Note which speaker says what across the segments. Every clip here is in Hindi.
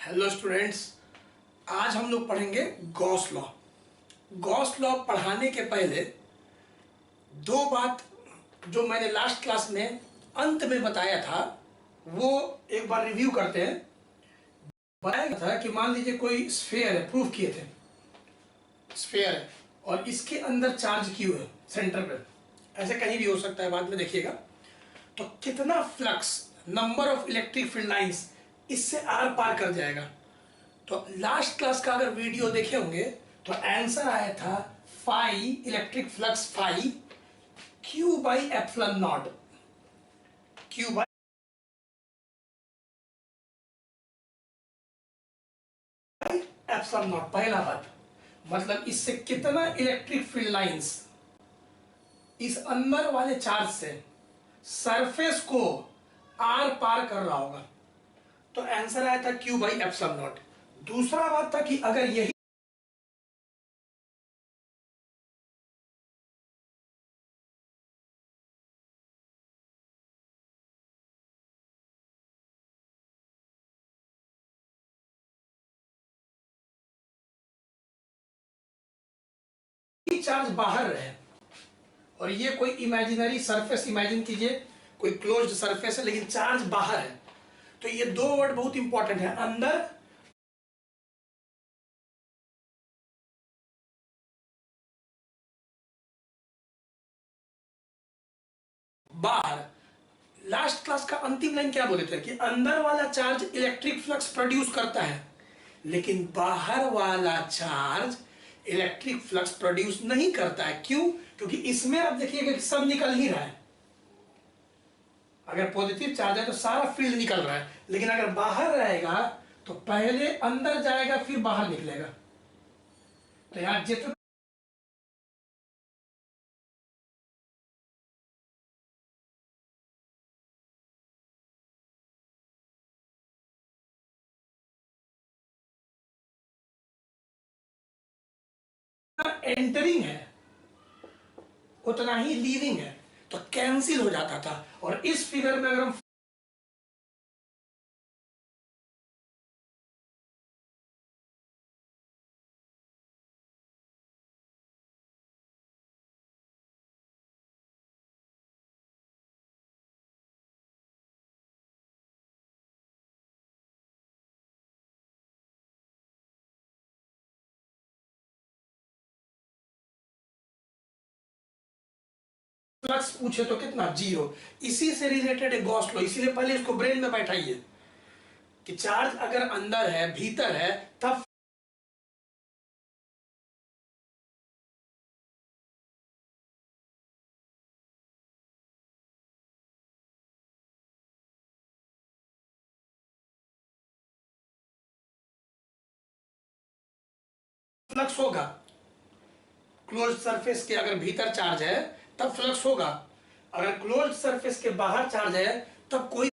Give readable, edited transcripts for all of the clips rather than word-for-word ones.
Speaker 1: हेलो स्टूडेंट्स, आज हम लोग पढ़ेंगे गॉस लॉ। गॉस लॉ पढ़ाने के पहले दो बात जो मैंने लास्ट क्लास में अंत में बताया था वो एक बार रिव्यू करते हैं। बताया था कि मान लीजिए कोई स्फीयर है, प्रूफ किए थे स्फीयर है और इसके अंदर चार्ज क्यू है सेंटर पे, ऐसे कहीं भी हो सकता है, बाद में देखिएगा। तो कितना flux, number of electric field lines इससे आर पार कर जाएगा। तो लास्ट क्लास का अगर वीडियो देखे होंगे तो आंसर आया था phi, electric flux phi q by epsilon naught, q by epsilon naught. पहला बात मतलब इससे कितना इलेक्ट्रिक फील्ड लाइंस इस अंदर वाले चार्ज से सरफेस को आर पार कर रहा होगा, तो आंसर आया था क्यू बाई एप्सिलॉन नॉट। दूसरा बात था कि अगर यही चार्ज बाहर रहे और ये कोई इमेजिनरी सरफेस इमेजिन कीजिए, कोई क्लोज्ड सरफेस है लेकिन चार्ज बाहर है, तो ये दो वर्ड बहुत इंपॉर्टेंट है, अंदर बाहर। लास्ट क्लास का अंतिम लाइन क्या बोले थे कि अंदर वाला चार्ज इलेक्ट्रिक फ्लक्स प्रोड्यूस करता है लेकिन बाहर वाला चार्ज इलेक्ट्रिक फ्लक्स प्रोड्यूस नहीं करता है। क्यों? क्योंकि इसमें आप देखिएगा कि सब निकल ही रहा है। अगर पॉजिटिव चार्ज है तो सारा फील्ड निकल रहा है, लेकिन अगर बाहर रहेगा तो पहले अंदर जाएगा फिर बाहर निकलेगा। तो यहां जितना एंटरिंग है उतना ही लीविंग है, तो कैंसिल हो जाता था। और इस फिगर में अगर हम फ्लक्स पूछे तो कितना, जीरो। इसी से रिलेटेड है गॉस लॉ, इसीलिए पहले इसको ब्रेन में बैठाइए कि चार्ज अगर अंदर है, भीतर है, तब फ्लक्स होगा। क्लोज्ड सरफेस के अगर भीतर चार्ज है तब फ्लक्स होगा, अगर क्लोज्ड सरफेस के बाहर चार्ज है तब कोई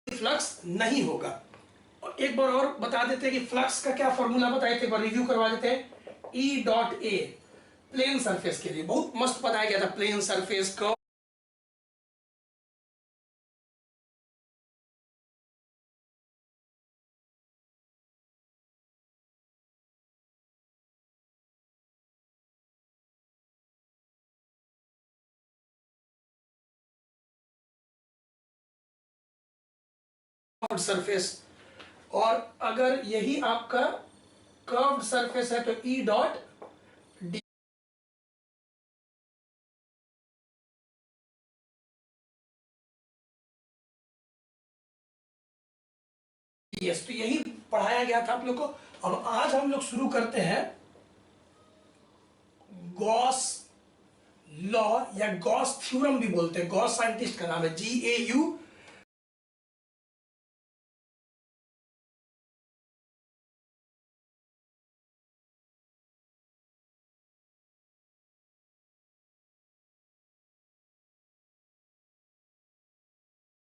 Speaker 1: फ्लक्स नहीं होगा। और एक बार और बता देते हैं कि फ्लक्स का क्या फॉर्मूला बताए थे, एक बार रिव्यू करवा देते हैं। E dot A plane surface के लिए बहुत मस्त बताया गया था, प्लेन सरफेस का सरफेस, और अगर यही आपका कर्व्ड सरफेस है तो ई डॉट डी एस। तो यही पढ़ाया गया था आप लोग को। अब आज हम लोग शुरू करते हैं गॉस लॉ या गॉस थ्योरम भी बोलते हैं, गॉस साइंटिस्ट का नाम है GAU।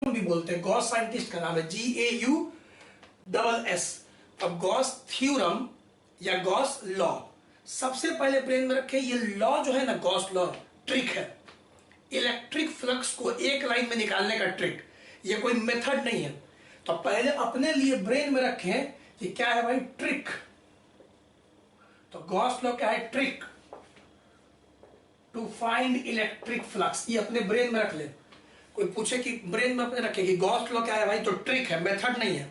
Speaker 1: भी बोलते हैं, गॉस साइंटिस्ट का नाम है GAUSS। अब गॉस थ्योरम या गॉस लॉ सबसे पहले ब्रेन में रखें, ये लॉ जो है ना, गॉस लॉ ट्रिक है, इलेक्ट्रिक फ्लक्स को एक लाइन में निकालने का ट्रिक, ये कोई मेथड नहीं है। तो पहले अपने लिए ब्रेन में रखें कि क्या है भाई, ट्रिक। तो गॉस लॉ क्या है, trick to find electric flux, ये अपने ब्रेन में रख ले। कोई पूछे कि ब्रेन में अपने रखे कि गॉस लॉ क्या है भाई, तो ट्रिक है, मेथड नहीं है,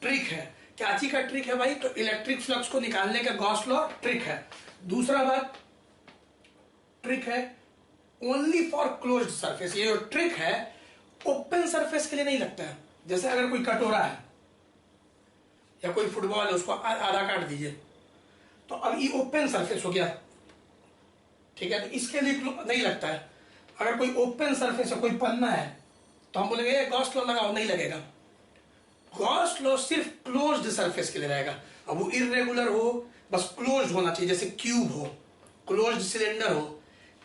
Speaker 1: ट्रिक है। क्या चीज का ट्रिक है भाई, तो इलेक्ट्रिक फ्लक्स को निकालने का गॉस लॉ ट्रिक है। दूसरा बात, ट्रिक है ओनली फॉर क्लोज्ड सरफेस, ये जो ट्रिक है ओपन सरफेस के लिए नहीं लगता है। जैसे अगर कोई कटोरा है या कोई फुटबॉल है, उसको आधा काट दीजिए, तो अब ये ओपन सरफेस हो गया, ठीक है, तो इसके लिए नहीं लगता है। अगर कोई ओपन सरफेस है, कोई पन्ना है, तो हम बोलेंगे गॉस लॉ लगाओ, नहीं लगेगा। गॉस लॉ सिर्फ क्लोज्ड सरफेस के लिए रहेगा। अब वो इरेगुलर हो, बस क्लोज्ड होना चाहिए, जैसे क्यूब हो, क्लोज्ड सिलेंडर हो,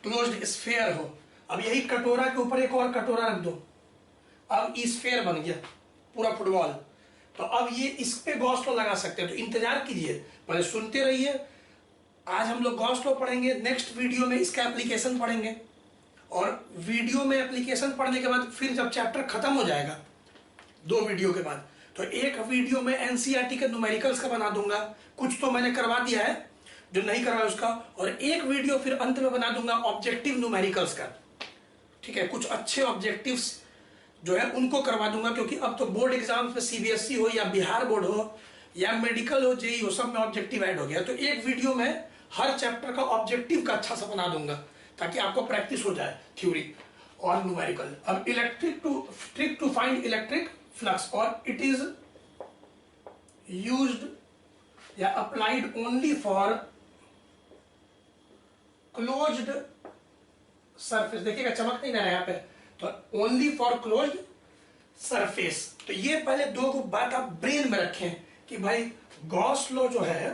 Speaker 1: क्लोज्ड स्फेयर हो। अब यही कटोरा के ऊपर एक और कटोरा रख दो, अब स्फेयर बन गया पूरा फुटबॉल। तो अब ये इस पे गॉस लॉ लगा सकते हैं। तो इंतजार कीजिए, पहले सुनते रहिए। आज हम लोग गॉस लॉ पढ़ेंगे, नेक्स्ट वीडियो में इसका एप्लीकेशन पढ़ेंगे, और वीडियो में एप्लीकेशन पढ़ने के बाद फिर जब चैप्टर खत्म हो जाएगा 2 वीडियो के बाद, तो एक वीडियो में एनसीईआरटी के न्यूमेरिकल्स का बना दूंगा, कुछ तो मैंने करवा दिया है, जो नहीं करवाया उसका, और एक वीडियो फिर अंत में बना दूंगा ऑब्जेक्टिव न्यूमेरिकल्स का, ठीक है। कुछ अच्छे ऑब्जेक्टिव्स जो है उनको करवा दूंगा, क्योंकि अब तो बोर्ड एग्जाम्स में सीबीएसई हो या बिहार बोर्ड हो या मेडिकल हो, जेई हो, सब में ऑब्जेक्टिव ऐड हो गया। तो एक वीडियो में हर चैप्टर का ऑब्जेक्टिव का अच्छा सा बना दूंगा, ताकि आपको प्रैक्टिस हो जाए थ्योरी और न्यूमेरिकल। अब trick to find electric flux, और इट इज यूज्ड या applied only for closed surface. देखिएगा चमक नहीं ना रहा यहाँ पे, तो ओनली फॉर क्लोज्ड सरफेस। तो ये पहले 2 बात आप ब्रेन में रखें कि भाई गॉस लॉ जो है,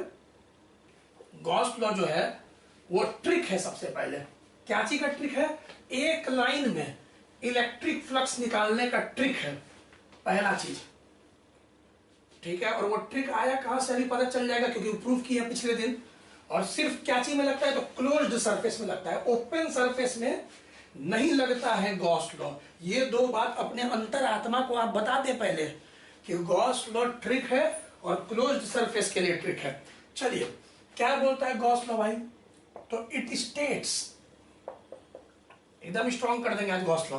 Speaker 1: गॉस लॉ जो है वो ट्रिक है। सबसे पहले क्या चीज का ट्रिक है, एक लाइन में इलेक्ट्रिक फ्लक्स निकालने का ट्रिक है, पहला चीज, ठीक है। और वो ट्रिक आया कहां से अभी पता चल जाएगा, क्योंकि प्रूफ किया पिछले दिन। और सिर्फ क्या चीज में लगता है, तो क्लोज्ड सरफेस में लगता है, ओपन सरफेस में नहीं लगता है गॉस लॉ। ये 2 बात अपने अंतरात्मा को आप बता दे पहले कि गॉस लॉ ट्रिक है और क्लोज्ड सरफेस के लिए ट्रिक है। चलिए क्या बोलता है गॉस लॉ भाई, तो इट स्टेट्स, एकदम स्ट्रॉन्ग कर देंगे आज गॉस लॉ,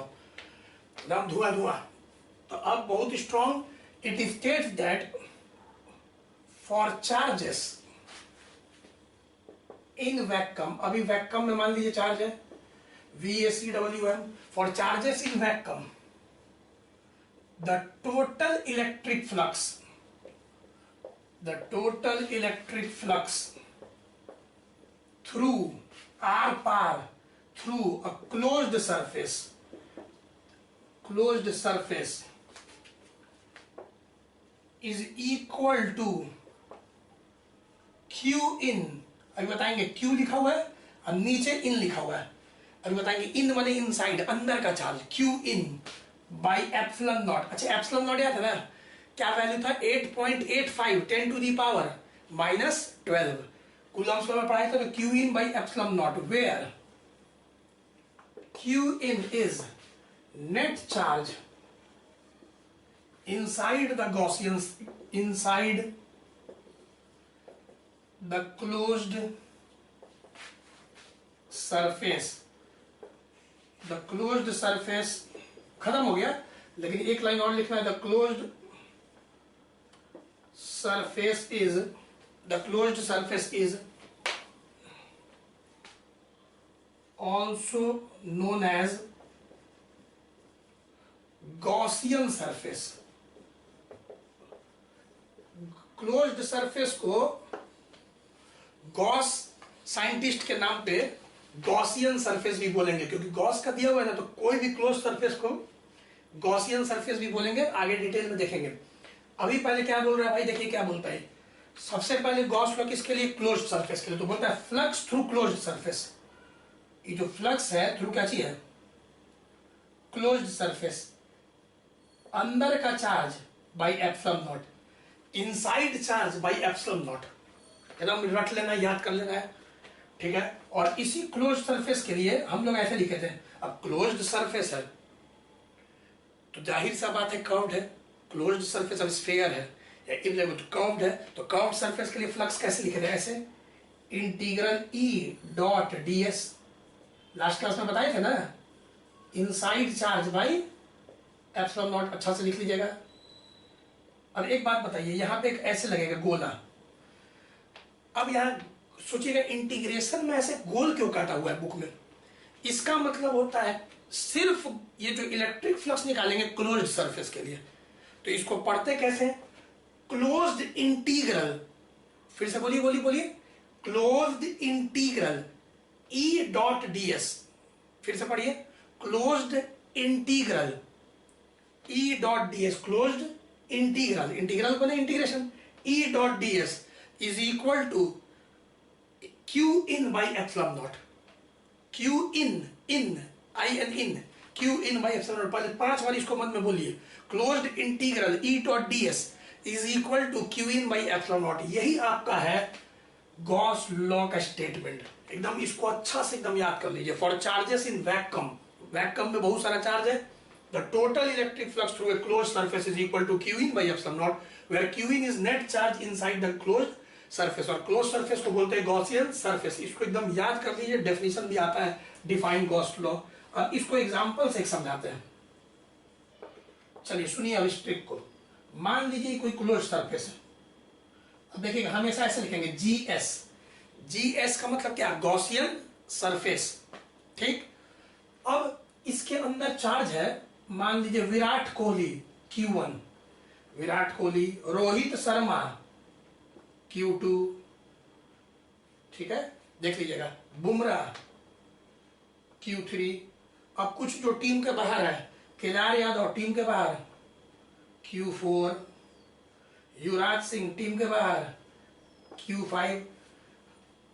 Speaker 1: एकदम धुआं धुआं। तो अब बहुत strong, it states that for charges in vacuum, अभी वैक्यूम में मान लीजिए चार्ज है VACWM, for charges in vacuum the total electric flux through through a closed surface is equal to Q in। अभी बताएंगे, Q लिखा हुआ है और नीचे इन लिखा हुआ है। अभी बताएंगे, इन माने इनसाइड, अंदर का charge, Q in by epsilon not. अच्छा एप्सिलॉन नॉट याद है ना, क्या वैल्यू था, 8.85 10 टू दी पावर -12 कूलम्स में पढ़ाया था। तो Q in by epsilon naught, where Q in is net charge inside the Gaussian, inside the closed surface। The closed surface खत्म हो गया, लेकिन एक लाइन और लिखना है, the closed surface is also known as Gaussian surface. Closed surface को गॉस साइंटिस्ट के नाम पे गॉसियन सरफेस भी बोलेंगे, क्योंकि गॉस का दिया हुआ है ना, तो कोई भी क्लोज सरफेस को गॉसियन सरफेस भी बोलेंगे, आगे डिटेल में देखेंगे। अभी पहले क्या बोल रहा है भाई, देखिए क्या बोलता है। सबसे पहले गॉस लॉ किसके लिए, क्लोज्ड सरफेस के लिए, तो बोलता है फ्लक्स थ्रू क्लोज्ड सरफेस। ये जो फ्लक्स है थ्रू क्या चीज है, क्लोज्ड सरफेस, अंदर का charge by epsilon not, inside charge by epsilon not. एकदम रट लेना, याद कर लेना है। ठीक है। और इसी क्लोज्ड सरफेस के लिए हम लोग ऐसे लिखे थे, अब क्लोज्ड सरफेस है तो जाहिर सा बात है कर्व्ड है, क्लोज्ड सरफेस अब स्फीयर है या इरेगुलर तो कर्व्ड है, तो कर्व्ड सरफेस के लिए फ्लक्स कैसे लिखे थे, ऐसे integral E dot ds, last class में बताए थे ना, inside charge by epsilon not, अच्छा से लिख लीजिएगा। अब एक बात बताइए, यहां पे एक ऐसे लगेगा गोला, अब यहां सोचिएगा इंटीग्रेशन में ऐसे गोल क्यों काटा हुआ है बुक में, इसका मतलब होता है सिर्फ ये जो इलेक्ट्रिक फ्लक्स निकालेंगे क्लोज्ड सरफेस के लिए, तो इसको पढ़ते कैसे, क्लोज्ड इंटीग्रल, फिर से बोलिए बोलिए बोलिए, closed integral E dot ds, फिर से पढ़िए, closed integral E dot ds, closed integral, integral बने integration, E dot ds is equal to q in by epsilon naught, q in, in I N in, q in by epsilon naught, पहले 5 बार इसको मन में बोलिए, closed integral E dot ds is equal to q in by epsilon naught, यही आपका है गॉस लॉ का स्टेटमेंट, एकदम इसको अच्छा से एकदम याद कर लीजिए। For charges in vacuum, vacuum में बहुत सारा चार्ज है, the total electric flux through a closed surface is equal to q in by epsilon naught, where q in is net charge inside the closed surface, और क्लोज सरफेस को बोलते हैं गॉसियन सरफेस, इसको एकदम याद कर लीजिए, डेफिनेशन भी आता है, डिफाइन गॉस लॉ। अब इसको एग्जांपल से समझाते हैं, चलिए सुनिए अब इस ट्रिक को, मान लीजिए कोई क्लोज सरफेस है, अब देखिए हमेशा ऐसे लिखेंगे GS, GS का मतलब क्या, गॉसियन सरफेस, ठीक। अब इसके अंदर चार्ज है, मान लीजिए विराट कोहली Q1, विराट कोहली, रोहित शर्मा Q2, ठीक है, देख लीजिएगा, बुमराह Q3, अब कुछ जो टीम के बाहर है, केदार यादव टीम के बाहर Q4, युवराज सिंह टीम के बाहर Q5।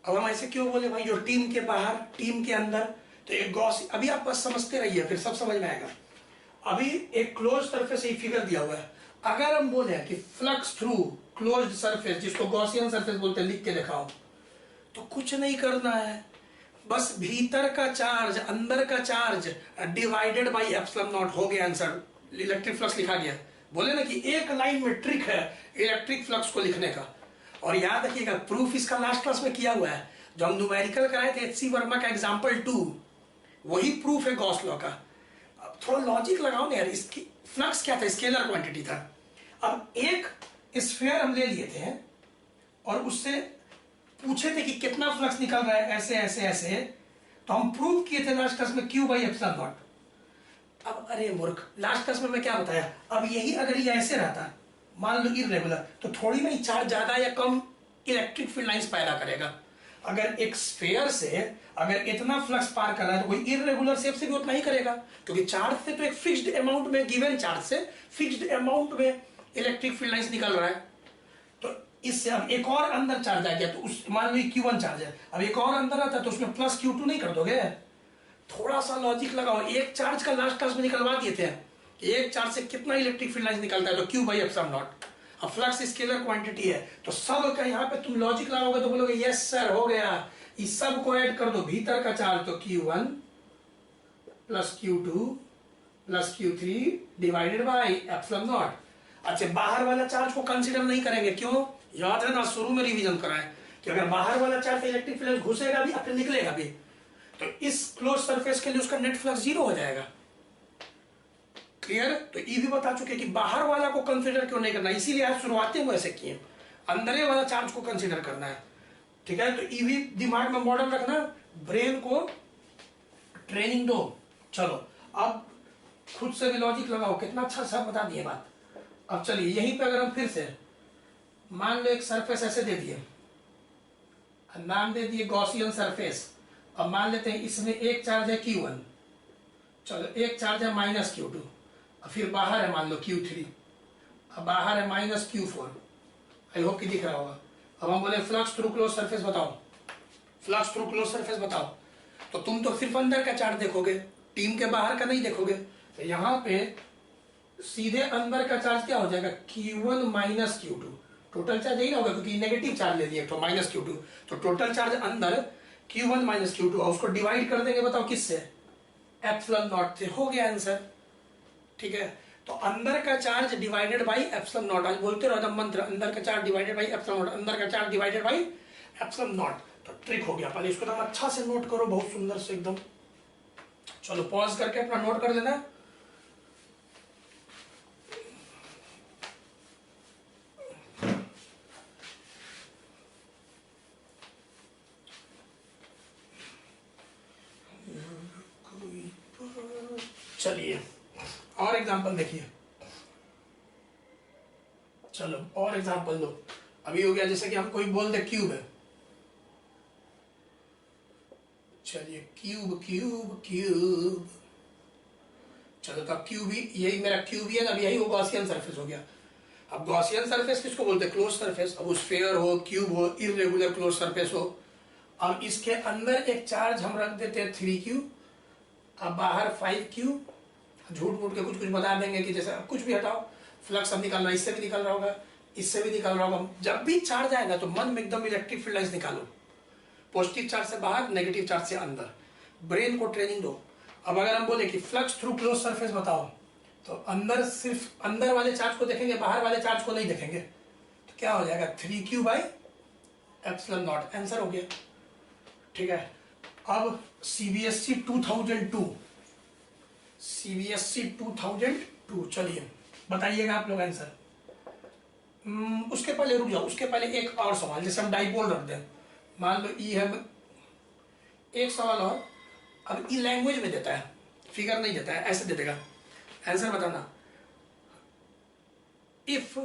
Speaker 1: अब हम ऐसे क्यों बोले भाई, जो टीम के बाहर टीम के अंदर, तो एक गॉस, अभी आप बस समझते रहिए फिर सब समझ में आएगा। अभी एक क्लोज सरफेस ही फिगर दिया हुआ है, अगर हम बोले कि फ्लक्स थ्रू क्लोज्ड सरफेस, जिसको गॉसियन सरफेस बोलते हैं, लिख के दिखाओ, तो कुछ नहीं करना है, बस भीतर का चार्ज अंदर का charge divided by epsilon not, हो गया आंसर, इलेक्ट्रिक फ्लक्स लिखा गया। बोले ना कि एक लाइन में ट्रिक है इलेक्ट्रिक फ्लक्स को लिखने का, और याद रखिएगा प्रूफ इसका लास्ट क्लास में किया हुआ है, जो हम न्यूमेरिकल कराए थे HC वर्मा का एग्जांपल 2, वही प्रूफ है गॉस लॉ का। अब थोड़ा लॉजिक लगाओ ना यार, इसकी फ्लक्स क्या था, स्केलर क्वांटिटी था। अब एक स्फीयर हम ले लिए थे और उससे पूछे थे कि कितना फ्लक्स निकल रहा है, ऐसे ऐसे ऐसे, तो हम प्रूव किए थे लास्ट क्लास में Q बाई एप्सिलॉन नॉट। अब अरे मूर्ख, लास्ट क्लास में मैं क्या बताया, अब यही अगर ये ऐसे रहता, मान लो इरेगुलर, तो थोड़ी ना चार्ज ज्यादा या कम इलेक्ट्रिक फील्ड लाइंस पैदा करेगा। अगर एक स्फीयर से अगर इतना फ्लक्स पार कर रहा है तो कोई इरेगुलर शेप से भी उतना ही करेगा, क्योंकि चार्ज से तो एक फिक्स्ड अमाउंट में, गिवन चार्ज से फिक्स्ड अमाउंट में इलेक्ट्रिक फील्ड लाइंस निकल रहा है। तो इससे अब एक और अंदर चार्ज आ गया, तो उस मान लो Q1 चार्ज है, अब एक और अंदर आता है तो उसमें प्लस Q2 नहीं कर दोगे, थोड़ा सा लॉजिक लगाओ। एक चार्ज का लास्ट क्लास में निकलवा दिए थे कि एक चार्ज से कितना इलेक्ट्रिक फील्ड लाइंस निकलता है, तो Q बाई एप्सिलॉन नॉट। अब फ्लक्स स्केलर क्वांटिटी है, तो सब का यहाँ पे तुम लॉजिक लगाओगे तो बोलोगे यस सर हो गया, इस सब को ऐड कर दो, भीतर का चार्ज तो Q1 plus Q2 plus Q3 divided by epsilon not. अच्छा, बाहर वाला चार्ज को कंसीडर नहीं करेंगे, क्यों, याद है ना शुरू में रिवीजन कराएं कि अगर बाहर वाला चार्ज इलेक्ट्रिक फील्ड घुसेगा भी फिर निकलेगा भी, तो इस क्लोज सरफेस के लिए उसका नेट फ्लक्स 0 हो जाएगा। क्लियर। तो ये भी बता चुके कि बाहर वाला को कंसीडर क्यों नहीं करना, इसीलिए आज शुरुआती में ऐसे किए, अंदर वाला चार्ज को कंसीडर करना है, ठीक है। तो ये भी दिमाग में मॉडल रखना, ब्रेन को ट्रेनिंग दो। चलो अब खुद से भी लॉजिक लगाओ, कितना अच्छा सा बता दिए बात। अब चलिए यहीं पे अगर हम फिर से मान लो एक सरफेस ऐसे दे दिए, नाम दे दिए गॉसियन सरफेस। अब मान लेते हैं इसमें एक चार्ज है Q1, चलो एक चार्ज है माइनस Q2, फिर बाहर है मान लो Q3, अब बाहर है माइनस Q4। आई होप कि दिख रहा होगा। अब हम बोले फ्लक्स थ्रू क्लोज सरफेस बताओ, फ्लक्स थ्रू क्लोज सरफेस बताओ, तो तुम तो सिर्फ अंदर का चार्ज देखोगे, टीम के बाहर का नहीं देखोगे। तो यहाँ पे सीधे अंदर का चार्ज क्या हो जाएगा, Q1 minus Q2, total charge यही होगा क्योंकि नेगेटिव चार्ज ले दिया तो माइनस Q2, तो टोटल चार्ज अंदर Q1 माइनस Q2, और उसको डिवाइड कर देंगे बताओ किससे, एप्सिलॉन नॉट से, हो गया आंसर। ठीक है, तो अंदर का charge divided by epsilon not, आज बोलते रहो मंत्र, अंदर का charge divided by epsilon not, अंदर का charge divided by epsilon not. तो ट्रिक हो गया, पहले इसको एकदम अच्छा से नोट करो, बहुत सुंदर से एकदम। चलो पॉज करके अपना नोट कर लेना। चलिए और एग्जांपल देखिए, चलो और एग्जांपल दो। अभी हो गया जैसे कि हम कोई बोल दे क्यूब है, चलिए क्यूब क्यूब क्यूब, चलो तो क्यूब ही, यही मेरा क्यूब ही है, अब यही वो गॉसियन सरफेस हो गया। अब गॉसियन सरफेस किसको बोलते हैं, क्लोज सरफेस। अब वो स्फीयर हो, क्यूब हो, इर्रेगुलर क्लोज सरफेस हो। अब इसके अंदर एक चार्ज हम रख देते हैं 3Q, अब बाहर 5Q, झूठ मूठ के कुछ कुछ बता देंगे कि जैसे कुछ भी हटाओ, फ्लक्स अब निकल रहा है, इससे भी निकल रहा होगा, इससे भी निकल रहा होगा। जब भी चार्ज आएगा तो मन में एकदम इलेक्ट्रिक फील्ड लाइंस निकालो, पॉजिटिव चार्ज से बाहर, नेगेटिव चार्ज से अंदर, ब्रेन को ट्रेनिंग दो। अब अगर हम बोले कि फ्लक्स थ्रू क्लोज सरफेस बताओ, तो अंदर सिर्फ अंदर वाले चार्ज को देखेंगे, बाहर वाले चार्ज को नहीं देखेंगे, तो क्या हो जाएगा 3Q by epsilon not, answer हो गया। ठीक है, अब CBSE 2002, CBSE 2002, चलिए बताइएगा आप लोग आंसर। उसके पहले रुक जाओ, उसके पहले एक और सवाल, जैसे हम डाइपोल रख दें, मान लो ई है, एक सवाल और। अब ई लैंग्वेज में देता है, फिगर नहीं देता है, ऐसे दे देगा, आंसर बताना। If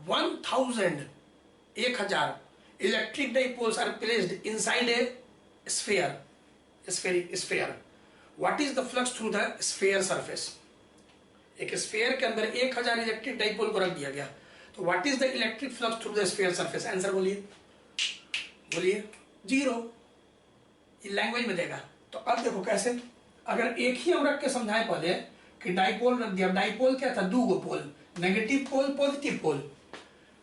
Speaker 1: 1000 electric dipoles are placed inside a sphere, what is the flux through the sphere surface. एक स्फीयर के अंदर 1000 इलेक्ट्रिक डाइपोल को रख दिया गया, तो what is the electric flux through the sphere surface, answer बोलिए, बोलिए। 0, ये लैंग्वेज में देगा। तो अब देखो कैसे, अगर एक ही हम रख के समझाएं पहले कि डाइपोल रख दिया, डाइपोल क्या था, 2 पोल, नेगेटिव पोल, पॉजिटिव पोल।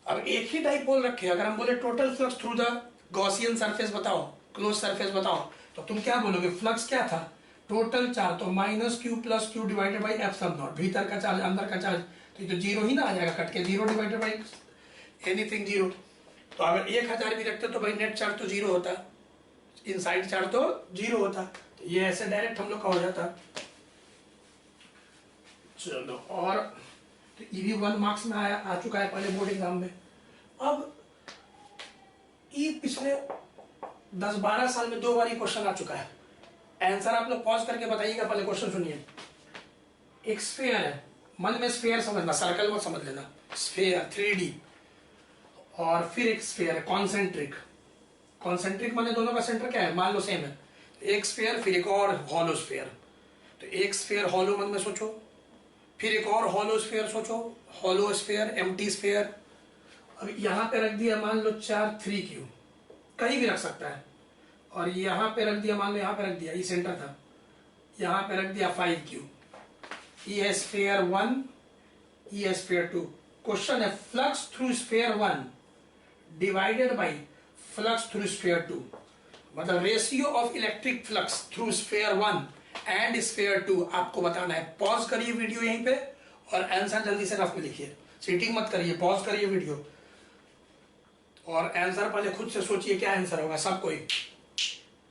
Speaker 1: अब एक ही डाइपोल रखे, अगर हम बोले total flux through the Gaussian surface बताओ, क्लोज सरफेस बताओ, तो तुम क्या बोलोगे, फ्लक्स क्या था, टोटल चार्ज, तो -Q + Q divided by epsilon not, भीतर का चार्ज अंदर का चार्ज, तो ये तो 0 ही ना आ जाएगा, कट के 0 डिवाइडेड बाई एनीथिंग 0। तो अगर 1000 भी रखते तो भाई नेट चार्ज तो 0 होता, इनसाइड चार्ज तो 0 होता, तो ये ऐसे डायरेक्ट हम लोग का हो जाता। चलो और तो भी 1 मार्क्स में आ चुका है पहले बोर्ड एग्जाम में। अब ई पिछले 10-12 साल में 2 बार क्वेश्चन आ चुका है, आंसर आप लोग पॉज करके बताइएगा, पहले क्वेश्चन सुनिए। एक स्फीयर है, मन में स्फीयर समझना, सर्कल मत समझ लेना, स्फीयर 3D, और फिर एक स्फीयर है कॉन्सेंट्रिक, कॉन्सेंट्रिक माने दोनों का सेंटर क्या है, मान लो सेम है, एक स्फीयर फिर एक और हॉलो स्फीयर। तो एक स्फीयर हॉलो मन में सोचो, फिर एक और हॉलो स्फीयर सोचो, हॉलो स्फीयर, एम्प्टी स्फीयर। अब यहाँ पे रख दिया मान लो 4 3Q, कहीं भी रख सकता है, और यहाँ पे रख दिया, मान लो यहाँ पे रख दिया, ये सेंटर था, यहाँ पे रख दिया 5Q। ये है स्फीयर 1, ये है स्फीयर 2। क्वेश्चन है flux through sphere 1 divided by flux through sphere 2, मतलब ratio of electric flux through sphere 1 and sphere 2 आपको बताना है। पॉज करिए वीडियो यहीं पे और आंसर जल्दी से रफ में लिखिए, सीटिंग मत करिए, पॉज करिए वीडियो और आंसर पहले खुद से सोचिए क्या आंसर होगा सब कोई।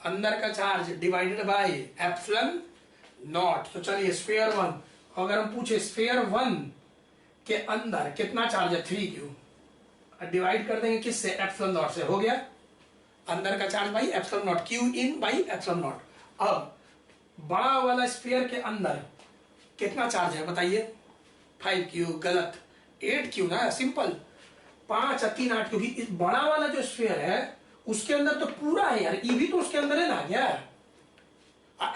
Speaker 1: अंदर का charge divided by epsilon not. तो चलिए स्फीयर 1, अगर हम पूछे स्फीयर 1 के अंदर कितना चार्ज है 3Q, डिवाइड कर देंगे किससे, एप्सिलॉन नॉट से, हो गया अंदर का charge by epsilon not, Q in by epsilon not. अब बड़ा वाला स्फीयर के अंदर कितना चार्ज है बताइए, 5Q, गलत, 8Q ना, सिंपल, 5 और 3 8, क्योंकि इस बड़ा वाला जो स्फीयर है उसके अंदर तो पूरा है यार, ई भी तो उसके अंदर है ना यार।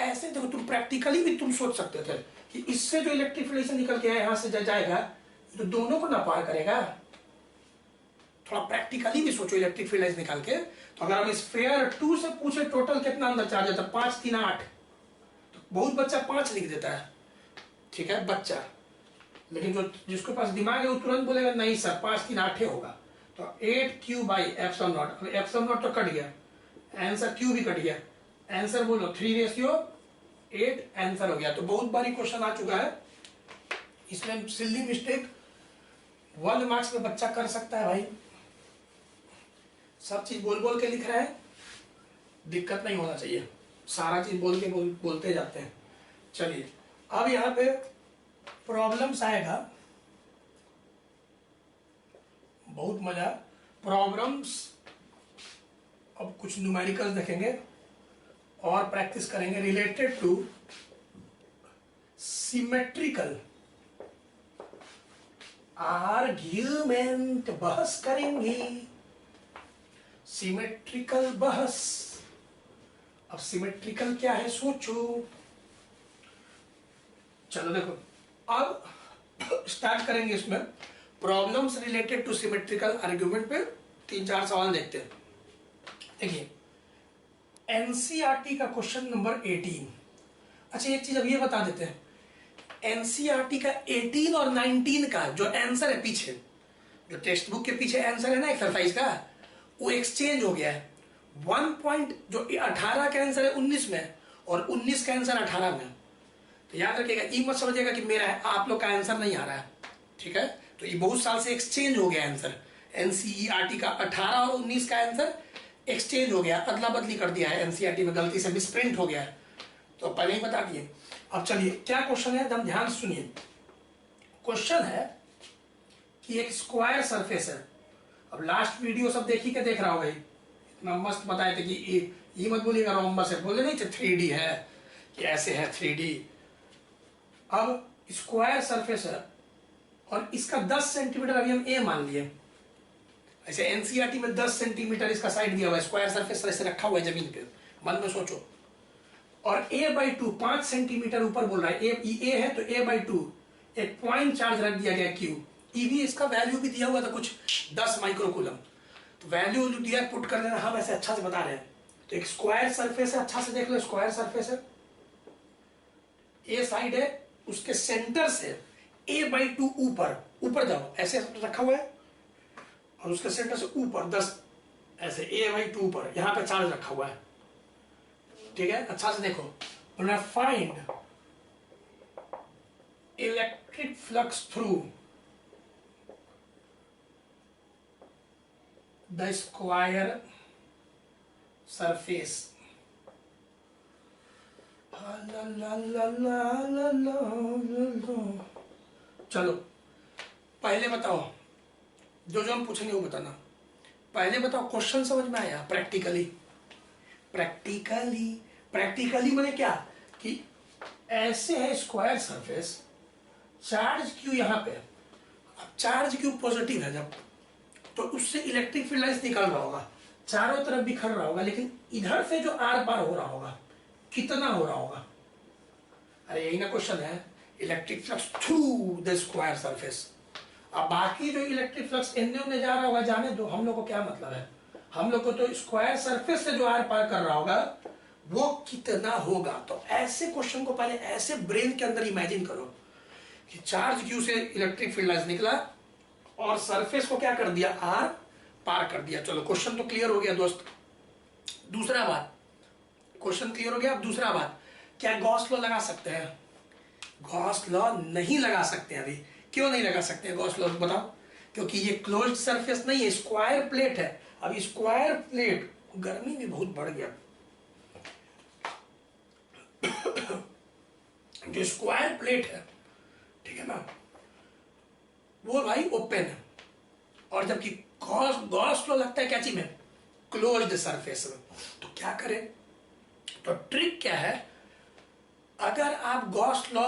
Speaker 1: ऐसे देखो तुम प्रैक्टिकली भी तुम सोच सकते थे कि इससे जो इलेक्ट्रिक फील्ड निकल के यहां से जाएगा तो दोनों को ना पार करेगा। थोड़ा प्रैक्टिकली भी सोचो इलेक्ट्रिक फील्ड निकाल के। तो अगर हम स्फीयर 2 से पूछे टोटल कितना अंदर चार्ज है, 5 3 8, तो बहुत बच्चा 5 लिख देता है, ठीक है बच्चा, लेकिन जो जिसके पास दिमाग है वो तुरंत बोलेगा नहीं सर 5 3 8 होगा। तो 8Q by epsilon not, epsilon not तो कट गया, आंसर Q भी कट गया, आंसर बोलो 3:8 आंसर हो गया। तो बहुत बारी क्वेश्चन आ चुका है, इसमें सिली मिस्टेक 1 मार्क्स में बच्चा कर सकता है भाई। सब चीज बोल बोल के लिख रहा है, दिक्कत नहीं होना चाहिए, सारा चीज बोल के बोलते जाते हैं। चलिए अब यहाँ पे प्रॉब्लम्स आएगा, बहुत मजा। प्रॉब्लम्स अब कुछ न्यूमेरिकल्स देखेंगे और प्रैक्टिस करेंगे रिलेटेड टू सिमेट्रिकल आर्ग्यूमेंट, बहस करेंगे, सिमेट्रिकल बहस। अब सिमेट्रिकल क्या है सोचो। चलो देखो अब स्टार्ट करेंगे इसमें problems related two symmetrical argument पे 3-4 सवाल देखते हैं। देखिए एनसीईआरटी का क्वेश्चन नंबर 18। अच्छा एक चीज अब ये बता देते हैं, एनसीईआरटी का 18 और 19 का जो आंसर है पीछे, जो टेक्स्ट बुक के पीछे आंसर है ना एक्सरसाइज का, वो एक्सचेंज हो गया है। 1 जो 18 का आंसर है 19 में और 19 का आंसर 18 में। तो याद रखिएगा, ये मत समझिएगा कि मेरा है, आप लोग का आंसर नहीं आ रहा है, ठीक है। तो ये बहुत साल से एक्सचेंज हो गया आंसर, एनसीईआरटी का 18 और 19 का आंसर एक्सचेंज हो गया, अदला बदली कर दिया है एनसीईआरटी में, गलती से मिसप्रिंट हो गया है, तो पहले ही बता दिए। अब चलिए क्या क्वेश्चन है एकदम ध्यान से सुनिए। क्वेश्चन है कि एक स्क्वायर सरफेस है। अब लास्ट वीडियो सब देखी के देख रहा होगा, इतना मस्त बताए थे कि ये मत बोलिएगा रोम्बस है, बोले नहीं थे 3D है कि ऐसे है 3D। अब स्क्वायर सरफेस है और इसका 10 सेंटीमीटर अभी हम ए मान लिए, ऐसे एनसीईआरटी में 10 सेंटीमीटर इसका साइड दिया हुआ है, स्क्वायर सरफेस ऐसे रखा हुआ है जमीन पे, मन में सोचो। और a/2 5 सेंटीमीटर ऊपर बोल रहा है, ए है तो a/2 एक पॉइंट चार्ज रख दिया गया Q। भी इसका वैल्यू भी दिया हुआ था कुछ 10 माइक्रोकूलम, तो वैल्यू दिया पुट कर लेना, हम ऐसे अच्छा से बता रहे हैं। तो एक स्क्वायर सरफेस है, अच्छा से देख लो, स्क्वायर सरफेस है, ए साइड है, उसके सेंटर से a/2 ऊपर जाओ, ऐसे रखा हुआ है, और उसके सेंटर से ऊपर 10 ऐसे a/2 ऊपर, यहां पे चार्ज रखा हुआ है, ठीक है। अच्छा से देखो, find electric flux through the square surface. चलो पहले बताओ, जो हम पूछेंगे वो बताना। पहले बताओ क्वेश्चन समझ में आया? प्रैक्टिकली मैंने क्या कि ऐसे है स्क्वायर सरफेस, चार्ज क्यू यहाँ पे, अब चार्ज क्यू पॉजिटिव है जब, तो उससे इलेक्ट्रिक फील्ड लाइंस निकल रहा होगा, चारों तरफ बिखर रहा होगा, लेकिन इधर से जो आर पार हो रहा होगा कितना हो रहा होगा? अरे यही ना क्वेश्चन है, electric flux through the square surface. अब बाकी जो इलेक्ट्रिक फ्लक्स इन्ने उन्ने जा रहा होगा, जाने दो, हम लोग को क्या मतलब है, हम लोग को तो स्क्वायर सरफेस से जो आर पार कर रहा होगा वो कितना होगा। तो ऐसे क्वेश्चन को पहले ऐसे ब्रेन के अंदर इमेजिन करो कि चार्ज क्यू से इलेक्ट्रिक फील्ड लाइंस निकला और सरफेस को क्या कर दिया, आर पार कर दिया। चलो क्वेश्चन तो क्लियर हो गया दोस्त। दूसरा बात, क्वेश्चन क्लियर हो गया। अब दूसरा बात, क्या गॉस लॉ लगा सकते हैं? गॉस लॉ नहीं लगा सकते अभी। क्यों नहीं लगा सकते गॉस लॉ बताओ? क्योंकि ये क्लोज्ड सरफेस नहीं है, स्क्वायर प्लेट है। अब स्क्वायर प्लेट, गर्मी भी बहुत बढ़ गया, जो स्क्वायर प्लेट है, ठीक है ना, वो भाई ओपन है, और जबकि गॉस लॉ लगता है क्या चीज में, क्लोज्ड सरफेस में। तो क्या करें? तो ट्रिक क्या है, अगर आप गॉस लॉ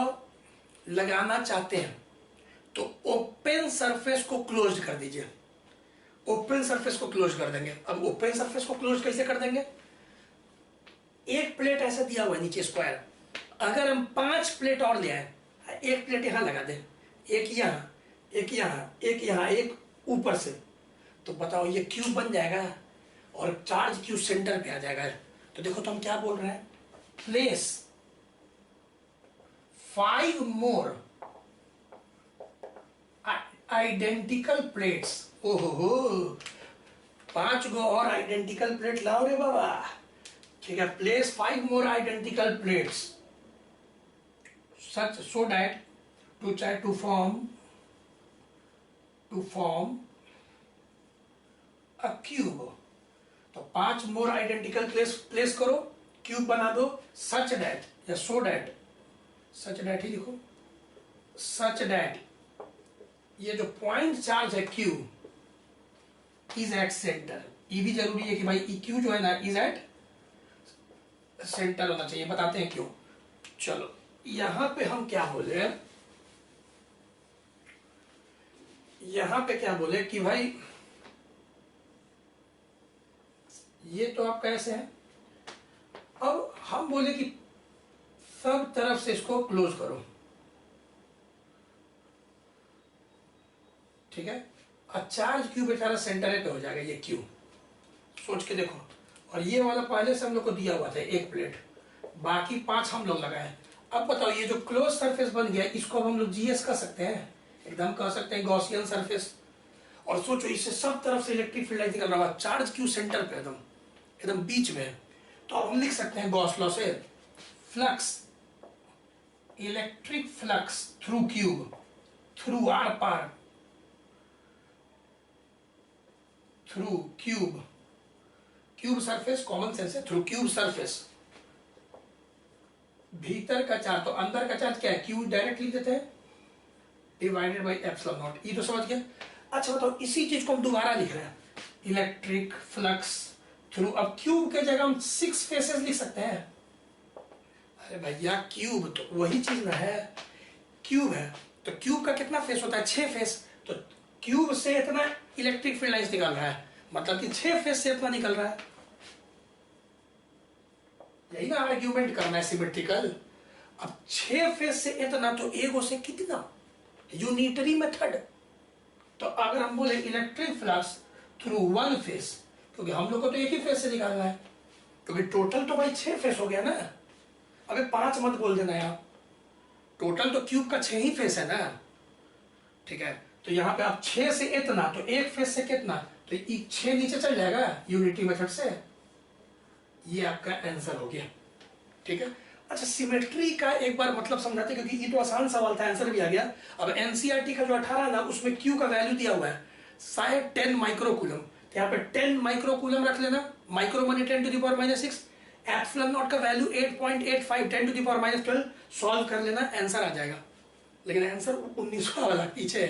Speaker 1: लगाना चाहते हैं तो ओपन सरफेस को क्लोज कर दीजिए, ओपन सरफेस को क्लोज कर देंगे। अब ओपन सरफेस को क्लोज कैसे कर देंगे? एक प्लेट ऐसा दिया हुआ है नीचे स्क्वायर, अगर हम 5 प्लेट और ले आए, एक प्लेट यहां लगा दें, एक यहां, एक यहां, एक यहां, एक ऊपर से, तो बताओ ये क्यूब बन जाएगा और चार्ज क्यूब सेंटर पे आ जाएगा। तो देखो तो हम क्या बोल रहे हैं, प्लेस 5 more आइडेंटिकल प्लेट्स। ओहो, 5 गो और आइडेंटिकल प्लेट लाओ रे बाबा, ठीक है, place 5 more identical plates such so that to try to form a cube। तो 5 more identical प्लेस करो, क्यूब बना दो, such that या so that, such that ही लिखो, such that ये जो पॉइंट चार्ज है Q इज एट सेंटर। ये भी जरूरी है कि भाई क्यू जो है ना इज एट सेंटर होना चाहिए, बताते हैं क्यों। चलो यहां पे हम क्या बोले, यहां पे क्या बोले कि भाई ये तो आपका ऐसे है, अब हम बोले कि सब तरफ से इसको क्लोज करो, ठीक है। और चार्ज क्यू बेचारा सेंटर पे हो जाएगा, ये क्यू सोच के देखो। और ये वाला पहले से हम लोग को दिया हुआ था एक प्लेट, बाकी 5 हम लोग लगाए। अब बताओ ये जो क्लोज सरफेस बन गया इसको अब हम लोग जीएस कर सकते हैं, एकदम कह सकते हैं गॉसियन सरफेस। और सोचो इससे सब तरफ से इलेक्ट्रिक फील्ड लाइन निकल रहा है, चार्ज क्यू सेंटर पे एकदम एकदम बीच में। तो अब हम लिख सकते हैं गॉस लॉ से, flux electric flux through cube, through आर पार, through cube, cube surface common sense है, थ्रू क्यूब सरफेस। भीतर का चार्ज, तो अंदर का चार्ज क्या है, क्यू डायरेक्ट लिख देते हैं, डिवाइडेड बाई एप्सिलॉन नॉट। ये तो समझ गया। अच्छा बताओ इसी चीज को हम दोबारा लिख रहे हैं, इलेक्ट्रिक फ्लक्स थ्रू। अब क्यूब के जगह हम 6 फेसेस लिख सकते हैं। अरे भैया क्यूब तो वही चीज ना है, क्यूब है तो क्यूब का कितना फेस होता है, 6 फेस। तो क्यूब से इतना इलेक्ट्रिक फील्ड लाइंस निकल रहा है, मतलब कि 6 फेस से इतना निकल रहा है। यही ना आर्ग्यूमेंट करना है सिमेट्रिकल। अब 6 फेस से इतना तो एगो से कितना, यूनिटरी मेथड। तो अगर हम बोले इलेक्ट्रिक फ्लक्स थ्रू 1 फेस, क्योंकि हम लोग को तो एक ही फेस से निकालना है, क्योंकि टोटल तो भाई 6 फेस हो गया ना। अबे 5 मत बोल देना यार, टोटल तो क्यूब का 6 ही फेस है ना, ठीक है। तो यहाँ पे आप 6 से इतना, तो एक फेस से कितना, तो 6 नीचे चल जाएगा यूनिटी मेथड से। ये आपका आंसर हो गया, ठीक है। अच्छा सिमेट्री का एक बार मतलब समझाते, क्योंकि ये तो आसान सवाल था, आंसर भी आ गया। अब एनसीईआरटी का जो 18 ना, उसमें क्यू का वैल्यू दिया हुआ है शायद 10 माइक्रोकूलम, तो यहाँ पे 10 माइक्रोकूलम रख लेना, माइक्रो माने 10⁻⁶, एप्सिलॉन नॉट का वैल्यू 8.85 10⁻12, सॉल्व कर लेना, आंसर आ जाएगा। लेकिन आंसर 1900 वाला पीछे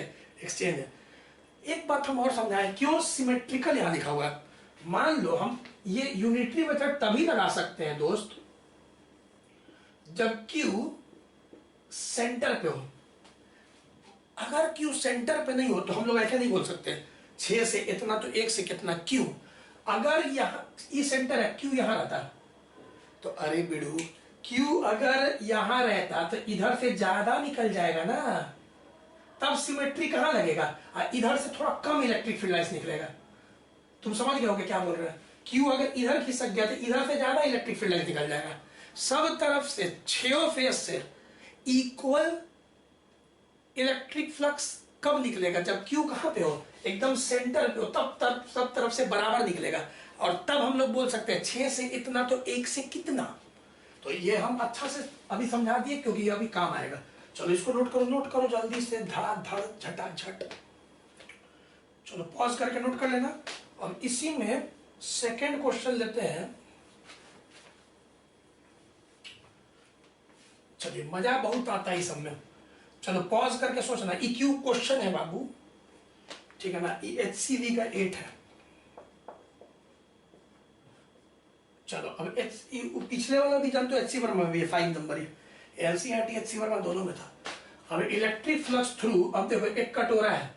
Speaker 1: एक्सचेंज है। एक बात हम और समझाएं, क्यों सिमेट्रिकल यहां लिखा हुआ है। मान लो हम ये यूनिटरी मेथड तभी लगा सकते हैं दोस्त जब Q सेंटर पे हो। अगर Q सेंटर पे नहीं हो तो हम लोग ऐसे नहीं बोल सकते 6 से इतना तो 1 से कितना Q। अगर यहाँ ये सेंटर है, Q यहां रहता तो अरे बिड़ू Q अगर यहां रहता तो इधर से ज्यादा निकल जाएगा ना, तब सिमेट्री कहां लगेगा, इधर से थोड़ा कम इलेक्ट्रिक फील्ड लाइंस निकलेगा। तुम समझ गए होगे क्या बोल रहे हैं। Q अगर इधर खिसक गया तो इधर से ज्यादा इलेक्ट्रिक फील्ड लाइंस निकल जाएगा। सब तरफ से 6 फेस से इक्वल इलेक्ट्रिक फ्लक्स कब निकलेगा, जब Q कहां पे हो, एकदम सेंटर पे हो, तब सब तरफ से बराबर निकलेगा। और तब हम लोग बोल सकते हैं 6 से इतना तो 1 से कितना। तो ये हम अच्छा से अभी समझा दिए, क्योंकि ये अभी काम आएगा। चलो इसको नोट करो जल्दी से, धड़ाधड़ झटाझट। चलो पॉज करके नोट कर लेना। और इसी में सेकेंड क्वेश्चन लेते हैं। चलिए मजा बहुत आता है इस सब में। चलो पॉज करके सोचना, EQ क्वेश्चन है बाबू, ठीक है ना। HCV का 8 है। चलो अब पिछले वाला भी जानते हो, HC वर्मा में भी 5 नंबर ही, LCRT HC वर्मा दोनों में था। अब इलेक्ट्रिक फ्लक्स थ्रू, अब देखो एक कटोरा है,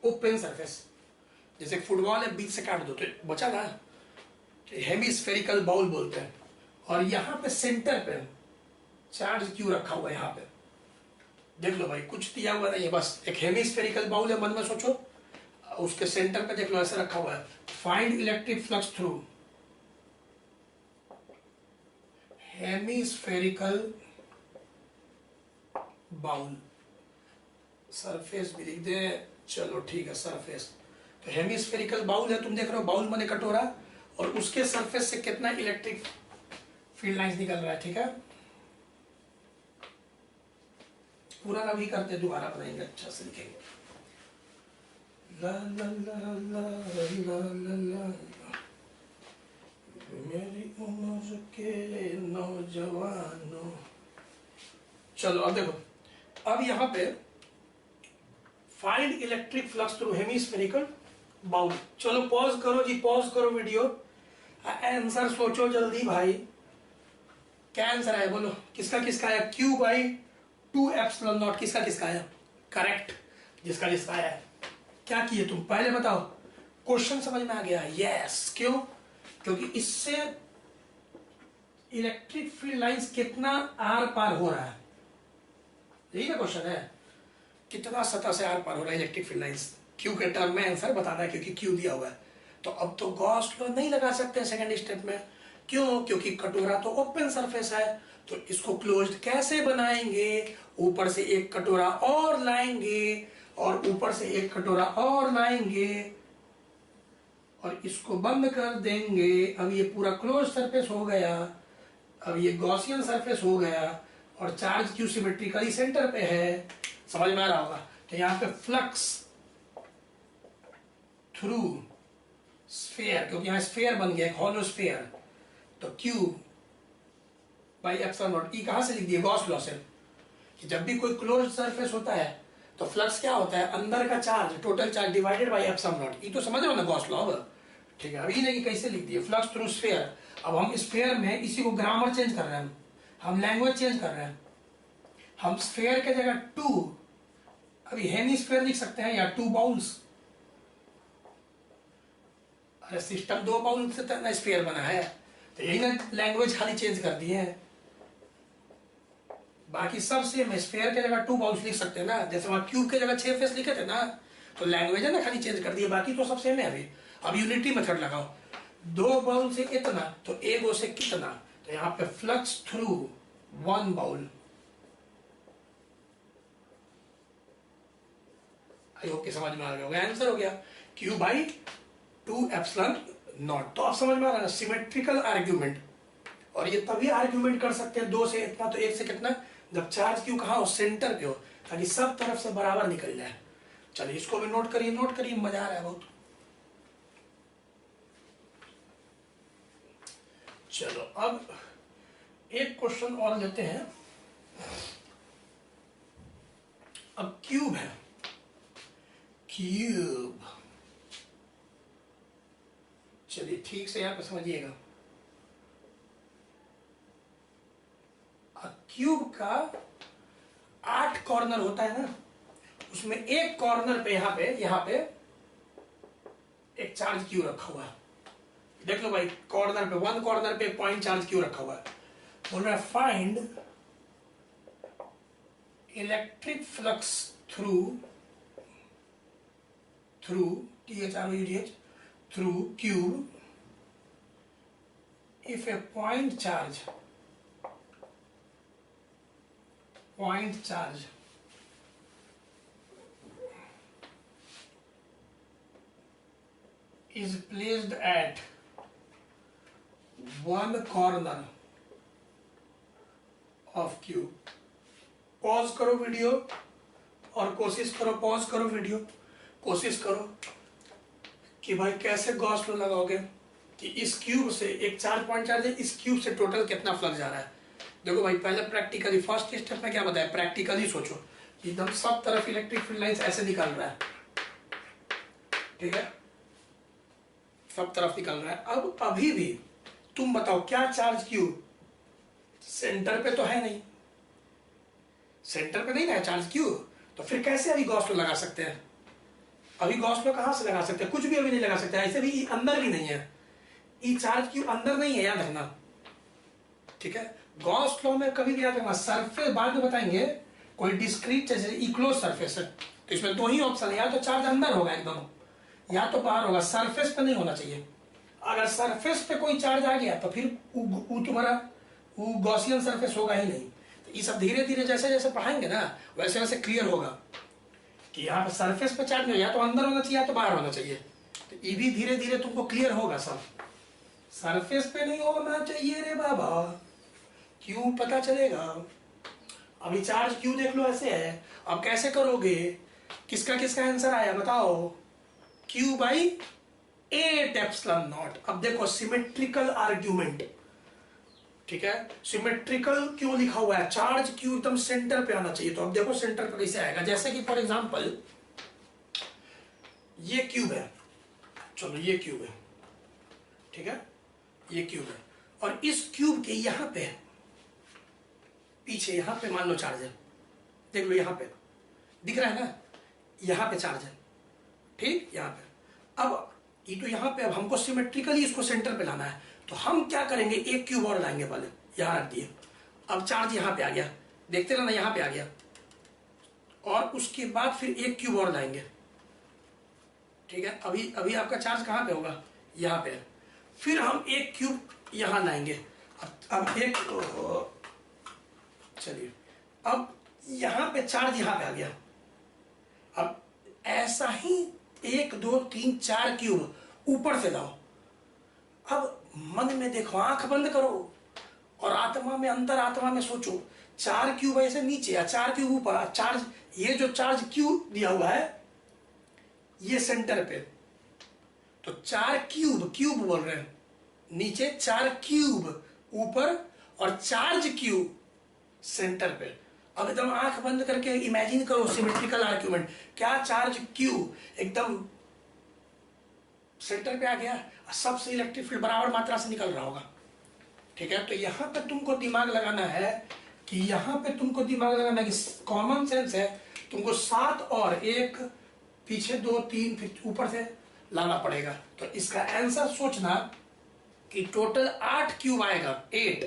Speaker 1: ओपन सरफेस, जैसे फुटबॉल है, बीच से काट दो तो बचा ना, हेमिस्फेरिकल बाउल बोलते हैं। और यहाँ पे सेंटर पे चार्ज क्यू रखा हुआ है। यहाँ पे देख लो भाई, कुछ दिया हुआ नहीं है, बस एक हेमिस्फेरिकल बाउल है, मन में सोचो, उसके सेंटर पे देख लो ऐसे रखा हुआ है। Find electric flux through hemispherical bowl, surface भी लिख दे, चलो ठीक है सरफेस। तो हेमिस्फेरिकल बाउल है, तुम देख रहे हो, बाउल माने कटोरा, और उसके सरफेस से कितना इलेक्ट्रिक फील्ड लाइंस निकल रहा है। ठीक है, पूरा ना भी करते, दोबारा बनाएंगे, अच्छा से लिखेंगे। ला ला ला ला ला ला ला मेरी उम्र के नौजवानों। चलो अब देखो, अब यहाँ पे find electric flux through hemispherical bowl. चलो पॉज करो जी, पॉज करो वीडियो, आंसर सोचो जल्दी भाई। क्या आंसर है बोलो, किसका किसका आया? Q बाई 2 एप्सिलॉन नॉट, किसका किसका आया? करेक्ट, जिसका जिसका आया है। क्या किए तुम पहले बताओ, क्वेश्चन समझ में आ गया? यस। क्यों? क्योंकि इससे इलेक्ट्रिक फील्ड लाइंस कितना आर पार हो रहा है, यही ना क्वेश्चन है, कितना सतह से आर पार हो रहा है इलेक्ट्रिक फील्ड लाइंस। क्यू के टर्म में आंसर बताना है, क्योंकि क्यू दिया हुआ है। तो अब तो गॉस लॉ नहीं लगा सकते सेकंड स्टेप में। क्यों? क्योंकि कटोरा तो ओपन सरफेस है, तो इसको क्लोज्ड कैसे बनाएंगे? ऊपर से एक कटोरा और लाएंगे, और ऊपर से एक कटोरा और लाएंगे, और इसको बंद कर देंगे। अब ये पूरा क्लोज सरफेस हो गया, अब ये गॉसियन सरफेस हो गया, और चार्ज क्यू सिमेट्रिकली सेंटर पे है। समझ में आ रहा होगा? तो यहाँ पे फ्लक्स थ्रू स्फीयर, क्योंकि यहाँ स्फीयर बन गया, एक हॉलो स्फीयर, तो Q बाई एप्सिलॉन नॉट। ई कहाँ से लिख दिए? गॉस लॉ से, कि जब भी कोई क्लोज सरफेस होता है तो फ्लक्स क्या होता है? अंदर का charge, total charge divided by epsilon naught. ई तो समझ रहे हो ना गॉस लॉ? ठीक है, अभी नहीं कैसे लिख दिए, फ्लक्स थ्रू स्फीयर। अब हम स्फीयर में इसी को ग्रामर चेंज कर रहे हैं, हम लैंग्वेज चेंज कर रहे हैं। हम स्फीयर के जगह 2 अभी हेमिस्फीयर लिख सकते हैं, या 2 बाउल्स। अरे सिस्टम 2 बाउल से तो स्फीयर बना है, तो यही ना लैंग्वेज खाली चेंज कर दी है, बाकी सब सेम है। स्फीयर के जगह 2 बाउल्स लिख सकते हैं ना, जैसे वहां क्यूब के जगह 6 फेस लिखे थे ना, तो लैंग्वेज है ना खाली चेंज कर दी है, बाकी तो सब सेम है। अभी अब यूनिटी मेथड लगाओ, 2 बाउल से इतना तो 1 से कितना, तो यहाँ पे flux through 1 bowl. I hope कि समझ में आ गया होगा, आंसर हो गया Q बाई 2 एप्सिलॉन नॉट। तो आप समझ में आ रहा है सिमेट्रिकल आर्ग्यूमेंट। और ये तभी आर्ग्यूमेंट कर सकते हैं 2 से इतना तो 1 से कितना, जब चार्ज क्यू कहाँ हो? सेंटर पे हो, ताकि सब तरफ से बराबर निकल जाए। चलिए इसको भी नोट करिए, नोट करिए, मजा आ रहा है बहुत। चलो अब एक क्वेश्चन और लेते हैं। अब क्यूब है, क्यूब, चलिए ठीक से यहाँ पे समझिएगा। क्यूब का 8 कॉर्नर होता है ना, उसमें एक कॉर्नर पे यहाँ पे एक चार्ज क्यू रखा हुआ है। देख लो भाई, कॉर्नर पे 1 कॉर्नर पे पॉइंट चार्ज क्यू रखा हुआ है। बोल रहा है find electric flux through THROUGH through cube if a point charge is placed at one corner of cube। Pause करो वीडियो और कोशिश करो, पॉज करो वीडियो, कोशिश करो कि भाई कैसे गॉस लॉ लगाओगे कि इस क्यूब से एक चार्ज पॉइंट चार्ज है, इस क्यूब से टोटल कितना फ्लक्स जा रहा है। देखो भाई पहले प्रैक्टिकली, फर्स्ट स्टेप में क्या बताया, प्रैक्टिकली सोचो, एकदम सब तरफ इलेक्ट्रिक फील्ड लाइंस ऐसे निकल रहा है, ठीक है, सब तरफ निकल रहा है। अब अभी भी तुम बताओ क्या चार्ज क्यूब सेंटर पे तो है नहीं, सेंटर पे नहीं ना है चार्ज क्यूब, तो फिर कैसे अभी गॉस लॉ लगा सकते हैं? अभी गॉस लॉ कहां से लगा सकते हैं? कुछ भी अभी नहीं लगा सकते, ऐसे भी अंदर भी नहीं है, ई चार्ज क्यूब अंदर नहीं है, याद रखना, ठीक है। गॉस लॉ में कभी भी याद रखना, सरफेस बाद में बताएंगे, कोई डिस्क्रीट जैसे इक्लोज सरफेस है तो इसमें 2 ही ऑप्शन है, या तो चार्ज अंदर होगा एकदम, या तो बाहर होगा, सरफेस पे नहीं होना चाहिए। अगर सरफेस पे कोई चार्ज आ गया तो फिर तुम्हारा वो गॉसियन सरफेस होगा ही नहीं। तो ये सब धीरे धीरे जैसे जैसे पढ़ाएंगे ना वैसे वैसे क्लियर होगा कि यहाँ पे सरफेस पे चार्ज नहीं, या तो अंदर होना चाहिए या तो बाहर होना चाहिए। तो ये भी धीरे धीरे तुमको क्लियर होगा सब, सरफेस पे नहीं होना चाहिए रे बाबा, क्यू पता चलेगा। अभी चार्ज क्यू देख लो ऐसे है, अब कैसे करोगे, किसका किसका आंसर आया बताओ, क्यू बाई 8 एप्सिलॉन नॉट। अब देखो सिमेट्रिकल आर्ग्यूमेंट, ठीक है, सिमेट्रिकल क्यों लिखा हुआ है, चार्ज क्यू एकदम सेंटर पे आना चाहिए। तो अब देखो सेंटर पे कैसे आएगा, जैसे कि फॉर एग्जांपल ये क्यूब है, चलो ये क्यूब है, ठीक है, ये क्यूब है, और इस क्यूब के यहां पे पीछे यहां पे मान लो चार्ज है, देख लो यहां पे दिख रहा है ना, यहां पे चार्ज है, ठीक, यहां पे। अब ये तो यहां पे, अब हमको सिमेट्रिकली इसको सेंटर पे लाना है, तो हम क्या करेंगे, एक क्यूब और लाएंगे, पहले यहां रख दिए, अब चार्ज यहां पे आ गया, देखते रहना यहां पे आ गया, और उसके बाद फिर एक क्यूब और लाएंगे, ठीक है। अभी अभी आपका चार्ज कहां पे होगा, यहां पे, फिर हम एक क्यूब यहां लाएंगे। अब एक, चलिए, अब यहां पे चार्ज यहां पे आ गया, अब ऐसा ही 1 2 3 4 क्यूब ऊपर से लाओ। अब मन में देखो, आंख बंद करो और आत्मा में, अंतर आत्मा में सोचो, 4 क्यूब ऐसे नीचे या 4 क्यूब ऊपर, चार्ज, ये जो चार्ज क्यूब दिया हुआ है ये सेंटर पे, तो 4 क्यूब, क्यूब बोल रहे हैं, नीचे 4 क्यूब ऊपर और चार्ज क्यूब सेंटर पे। अब एकदम आंख बंद करके इमेजिन करो सिमेट्रिकल आर्ग्यूमेंट, क्या चार्ज क्यू एकदम सेंटर पे आ गया, सबसे इलेक्ट्रिक फील्ड बराबर मात्रा से निकल रहा होगा, ठीक है। तो यहां पे तुमको दिमाग लगाना है, कि यहां पे तुमको दिमाग लगाना है कि कॉमन सेंस है, तुमको 7 और 1 पीछे 2 3 फिर ऊपर से लाना पड़ेगा। तो इसका आंसर सोचना कि टोटल 8 क्यूब आएगा, 8,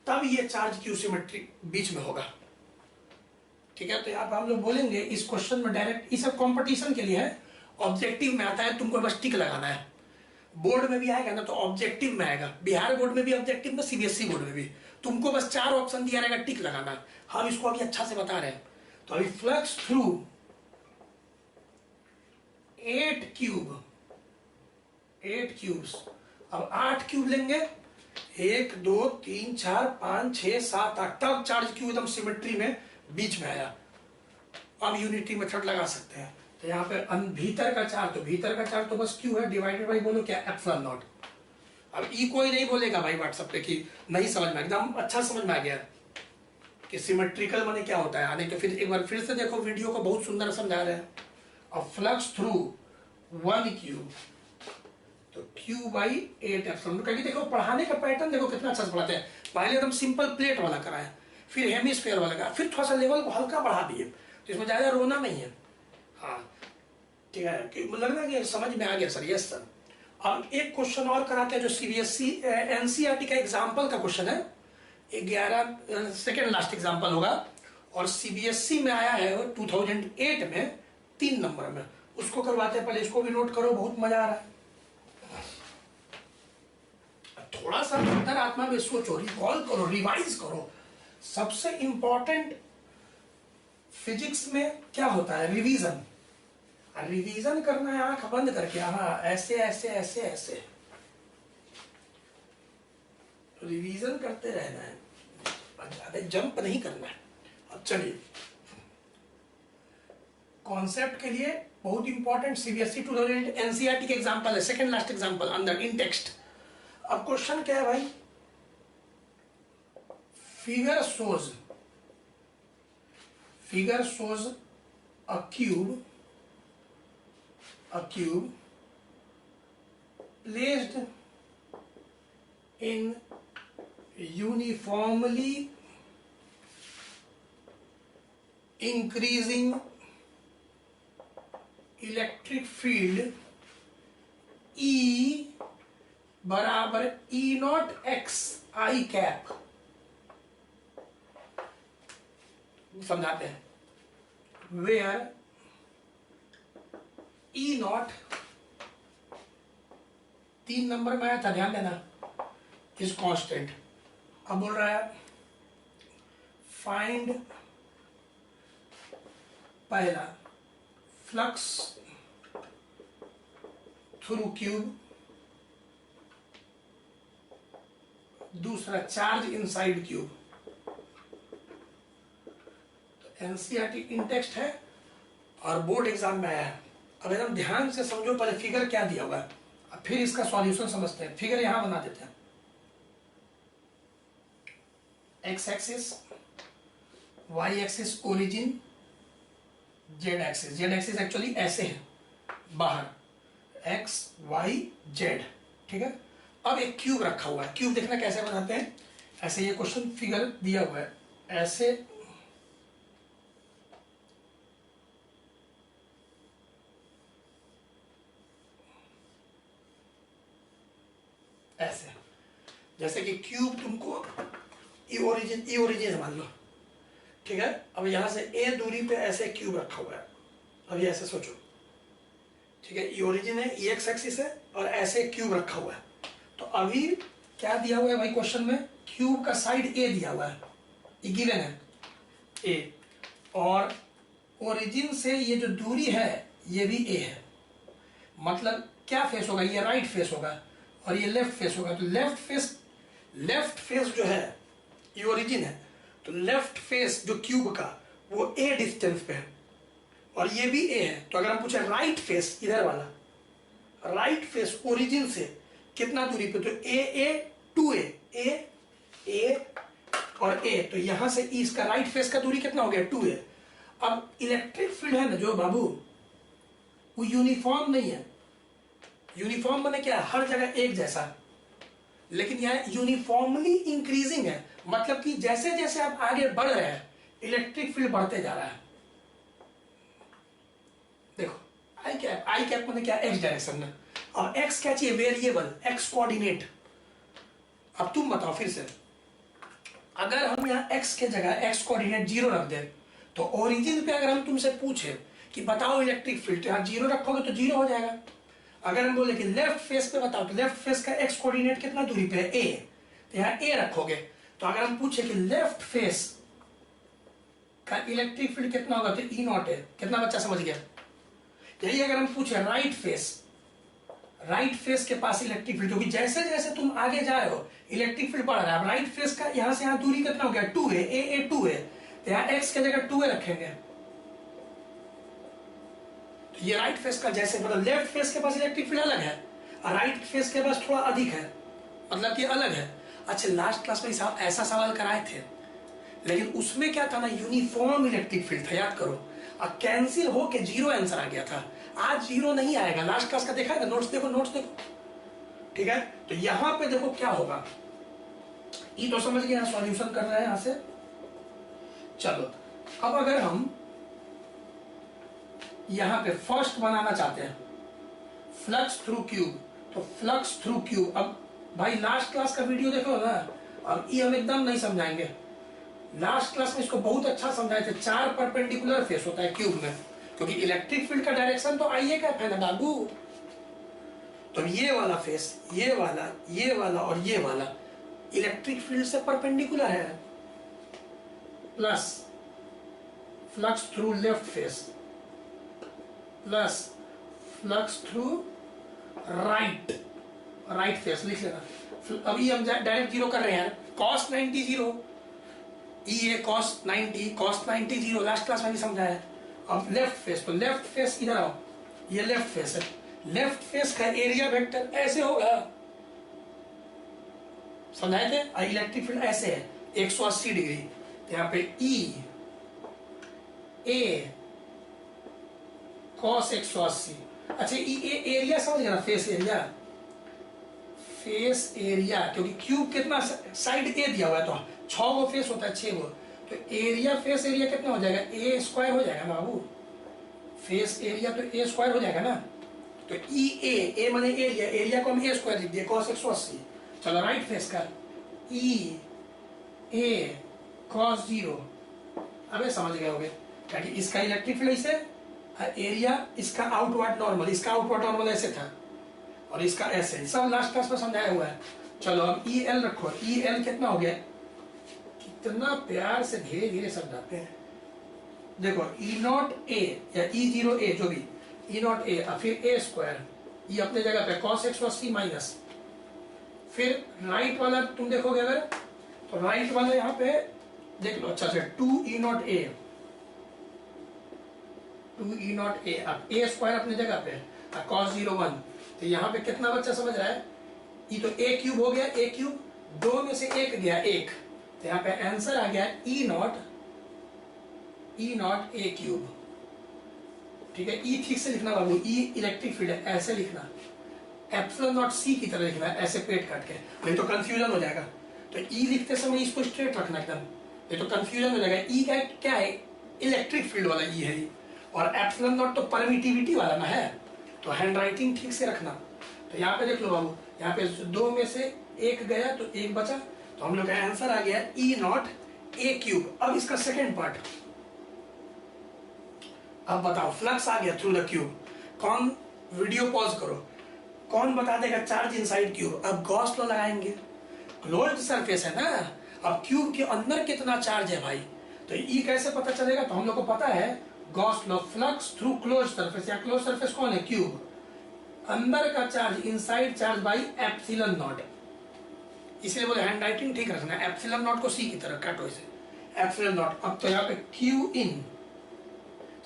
Speaker 1: तब ये चार्ज क्यू सिमेट्री बीच में होगा, ठीक है। तो यहाँ पे हम लोग बोलेंगे इस क्वेश्चन में डायरेक्ट, इस सब कंपटीशन के लिए है, ऑब्जेक्टिव में आता है, तुमको बस टिक लगाना है। बोर्ड में भी आएगा ना तो ऑब्जेक्टिव में आएगा, बिहार बोर्ड में भी ऑब्जेक्टिव में, सीबीएसई बोर्ड में भी, तुमको बस 4 ऑप्शन दिया रहेगा, टिक लगाना है। हम इसको अभी अच्छा से बता रहे हैं। तो अभी फ्लक्स थ्रू 8 क्यूब, 8 क्यूब्स, अब 8 क्यूब लेंगे, 1 2 3 4 5 6 7 8, तब चार्ज क्यू एकदम सिमेट्री में बीच में आया। अब यूनिटी मेथड लगा सकते हैं, तो यहाँ पे भीतर का चार्ज, तो भीतर का चार्ज तो बस क्यू है, डिवाइडेड बाई बोलो क्या, एप्सिलॉन नॉट। अब ई कोई नहीं बोलेगा भाई व्हाट्सएप पे कि नहीं समझ में, एकदम अच्छा समझ में आ गया कि सिमेट्रिकल माने क्या होता है। आने तो फिर एक बार फिर से देखो वीडियो को, बहुत सुंदर समझा रहे हैं। अब फ्लक्स थ्रू 1 क्यूब, तो क्यू बाई 8 एप्सिलॉन, क्योंकि देखो पढ़ाने का पैटर्न देखो कितना अच्छा से पढ़ाते हैं। पहले एकदम सिंपल प्लेट वाला कराया, फिर हेमिस्फीयर वाला कराया, फिर थोड़ा सा लेवल को हल्का बढ़ा दिए, तो इसमें ज्यादा रोना नहीं है। हाँ ठीक है, कि लग रहा है कि समझ में आ गया सर, यस सर। अब एक क्वेश्चन और कराते हैं जो सीबीएसई एनसीईआरटी का एग्जाम्पल का क्वेश्चन है, 11 सेकेंड लास्ट एग्जाम्पल होगा, और सीबीएसई में आया है 2008 में 3 नंबर में, उसको करवाते हैं। पहले इसको भी नोट करो, बहुत मजा आ रहा है। थोड़ा सा अंतर आत्मा में सोचो, रिकॉल करो, रिवाइज करो। सबसे इंपॉर्टेंट फिजिक्स में क्या होता है, रिवीजन। रिवीजन करना है आंख बंद करके, हाँ ऐसे ऐसे ऐसे ऐसे रिवीजन करते रहना है, ज्यादा जंप नहीं करना है। अब चलिए, कॉन्सेप्ट के लिए बहुत इंपॉर्टेंट सीबीएसई 2008 एनसीईआरटी के एग्जांपल है, सेकंड लास्ट एग्जांपल अंदर इन टेक्स्ट। अब क्वेश्चन क्या है भाई, figure shows a cube placed in uniformly increasing electric field E बराबर E not x I cap. समझाते हैं, वेयर E नॉट 3 नंबर में आया था, ध्यान देना, इज कांस्टेंट। अब बोल रहा है फाइंड पहला फ्लक्स थ्रू क्यूब, दूसरा चार्ज इनसाइड क्यूब। तो एनसीईआरटी इन टेक्स्ट है और बोर्ड एग्जाम में आया है। अब एकदम ध्यान से समझो, पहले फिगर क्या दिया हुआ है, अब फिर इसका सॉल्यूशन समझते हैं। फिगर यहां बना देते हैं, x axis, y axis origin, z axis. Z axis actually ऐसे है बाहर, एक्स वाई जेड, ठीक है। अब एक क्यूब रखा हुआ है। क्यूब देखना कैसे बनाते हैं, ऐसे ये क्वेश्चन फिगर दिया हुआ है, ऐसे ऐसे, जैसे कि क्यूब तुमको ई ओरिजिन मान लो, ठीक है। अब यहां से ए दूरी पे ऐसे क्यूब रखा हुआ है। अब ये ऐसे सोचो, ठीक है, ई ओरिजिन है, ई एक्स एक्सिस है और ऐसे क्यूब रखा हुआ है। तो अभी क्या दिया हुआ है भाई क्वेश्चन में, क्यूब का साइड ए दिया हुआ है, ये गिवन है ए, और ओरिजिन से ये जो दूरी है ये भी ए है। मतलब क्या फेस होगा, ये राइट फेस होगा और ये लेफ्ट फेस होगा। तो लेफ्ट फेस जो है ये ओरिजिन है, तो लेफ्ट फेस जो क्यूब का वो ए डिस्टेंस पे है और ये भी ए है। तो अगर हम पूछे राइट फेस, इधर वाला राइट फेस ओरिजिन से कितना दूरी पे, तो ए 2a, ए और ए, तो यहां से इसका राइट फेस का दूरी कितना हो गया, 2a। अब इलेक्ट्रिक फील्ड है ना जो बाबू, वो यूनिफॉर्म नहीं है। यूनिफॉर्म माने क्या, हर जगह एक जैसा, लेकिन यह यूनिफॉर्मली इंक्रीजिंग है। मतलब कि जैसे जैसे आप आगे बढ़ रहे हैं इलेक्ट्रिक फील्ड बढ़ते जा रहा है। देखो आई कैप माने क्या, एक्स डायरेक्शन में, और एक्स क्या चाहिए, वेरिएबल, एक्स कोऑर्डिनेट। अब तुम बताओ फिर से, अगर हम यहाँ एक्स के जगह एक्स कोऑर्डिनेट 0 रख दे, तो ओरिजिन पे अगर हम तुमसे पूछे कि बताओ इलेक्ट्रिक फील्ड, तो यहाँ 0 रखोगे तो 0 हो जाएगा। अगर हम बोले कि लेफ्ट फेस पे बताओ, तो लेफ्ट फेस का एक्स कोऑर्डिनेट कितना दूरी पे है, ए, तो यहाँ ए रखोगे। तो अगर हम पूछे कि लेफ्ट फेस का इलेक्ट्रिक फील्ड कितना होगा, तो ई नॉट है। कितना बच्चा समझ गया। यही अगर हम पूछे राइट फेस के पास इलेक्ट्रिक फील्ड, क्योंकि जैसे जैसे तुम आगे जा रहे हो इलेक्ट्रिक फील्ड बढ़ रहा है। राइट फेस का यहां से यहां दूरी कितना हो गया, 2 है, ए 2 है, तो यहाँ एक्स के जगह 2 रखेंगे। तो ये राइट फेस का, जैसे मतलब लेफ्ट फेस के पास इलेक्ट्रिक फील्ड अलग है और राइट फेस के पास थोड़ा अधिक है, मतलब कि अलग है। अच्छा, लास्ट क्लास में ऐसा सवाल कराए थे, लेकिन उसमें क्या था ना, यूनिफॉर्म इलेक्ट्रिक फील्ड था, याद करो, और कैंसिल होके 0 आंसर आ गया था। आज 0 नहीं आएगा। लास्ट क्लास का देखा है, नोट्स देखो, ठीक है। तो यहां पे देखो क्या होगा, ये तो समझ गए, सॉल्यूशन कर रहे हैं यहां से। चलो अब अगर हम यहां पे फर्स्ट बनाना चाहते हैं फ्लक्स थ्रू क्यूब, तो फ्लक्स थ्रू क्यूब, अब भाई लास्ट क्लास का वीडियो देखो ना, अब ये हम एकदम नहीं समझाएंगे। लास्ट क्लास में इसको बहुत अच्छा समझाए थे। 4 परपेंडिकुलर फेस होता है क्यूब में, क्योंकि इलेक्ट्रिक फील्ड का डायरेक्शन तो आइए का है ना बाबू। तो ये वाला फेस, ये वाला और ये वाला इलेक्ट्रिक फील्ड से परपेंडिकुलर है। Plus flux through left face plus flux through right face, लिख लेना। अभी हम डायरेक्ट 0 कर रहे हैं, cos 90 0, ये cos 90 0, लास्ट क्लास में भी समझाया। अब लेफ्ट फेस, तो लेफ्ट फेस इधर आओ, ये लेफ्ट फेस है। लेफ्ट फेस का एरिया वेक्टर ऐसे होगा, समझाए थे। इलेक्ट्रिक फील्ड ऐसे है 180 डिग्री, यहाँ पे ई ए cos 180। अच्छा, ये एरिया समझ गया ना, फेस एरिया, क्योंकि क्यूब कितना साइड ए दिया हुआ है, तो 6 गो फेस होता है, 6 गो, तो एरिया फेस एरिया कितना हो जाएगा, ए स्क्वायर हो जाएगा ना बाबू। फेस एरिया तो ए स्क्वायर हो जाएगा ना। तो ई ए माने एरिया को हम ए स्क्वायर लिख दिए, cos 180। चलो राइट फेस का ई ए cos 0, अबे समझ गए होगे, क्योंकि इसका इलेक्ट्रिक फील्ड ऐसे, एरिया इसका आउटवर्ड नॉर्मल, इसका आउटवर्ड नॉर्मल ऐसे था और इसका ऐसे, सब लास्ट क्लास में समझाया हुआ है। चलो अब ई एल रखो, ई एल कितना हो गया, कितना प्यार से धीरे धीरे समझाते हैं। देखो ई नॉट ए या ई 0 ए, जो भी ई नॉट ए, फिर ए स्क्वायर, ये अपने जगह पे cos 180 माइनस फिर राइट वाला तुम देखोगे अगर, तो राइट वाला यहाँ पे देख लो अच्छा से 2E0A, 2E0A, अब A स्क्वायर अपनी जगह पे cos 0 1, तो यहाँ पे कितना बच्चा समझ रहा है, ये तो A क्यूब हो गया, A क्यूब, 2 में से 1 गया 1, तो यहाँ पे आंसर आ गया E0 A क्यूब। ठीक है, E ठीक से लिखना बाबू, E इलेक्ट्रिक फील्ड है, ऐसे लिखना, एप्सिलॉन नॉट C की तरह लिखना है, ऐसे पेट काट के, नहीं तो कंफ्यूजन हो जाएगा। तो E लिखते समय इसको स्ट्रेट रखना एकदम, नहीं तो कंफ्यूजन हो जाएगा। E का क्या है, इलेक्ट्रिक फील्ड वाला E है, और एप्सिलॉन नॉट तो परमिटिविटी वाला ना है, तो हैंड राइटिंग ठीक से रखना। तो यहाँ पे देख लो बाबू, यहाँ पे 2 में से 1 गया तो 1 बचा, तो हम लोग का आंसर आ गया E0 A क्यूब। अब इसका सेकेंड पार्ट, अब बताओ, फ्लक्स आ गया थ्रू द क्यूब, कौन, वीडियो पॉज करो, कौन बता देगा चार्ज इनसाइड क्यूब। अब गॉस लॉ लगाएंगे, क्लोज्ड सरफेस है ना, अब क्यूब के अंदर कितना चार्ज है भाई, तो ई कैसे पता चलेगा, तो हम लोग को पता है Gauss law, flux through closed surface, या क्लोज्ड सरफेस कौन है, क्यूब, अंदर का charge inside charge by epsilon not, इसलिए बोले हैंड राइटिंग ठीक रखना, एप्सिलॉन नॉट को सी की तरह काटो इसे, एप्सिलॉन नॉट। अब तो यहाँ पे क्यू इन,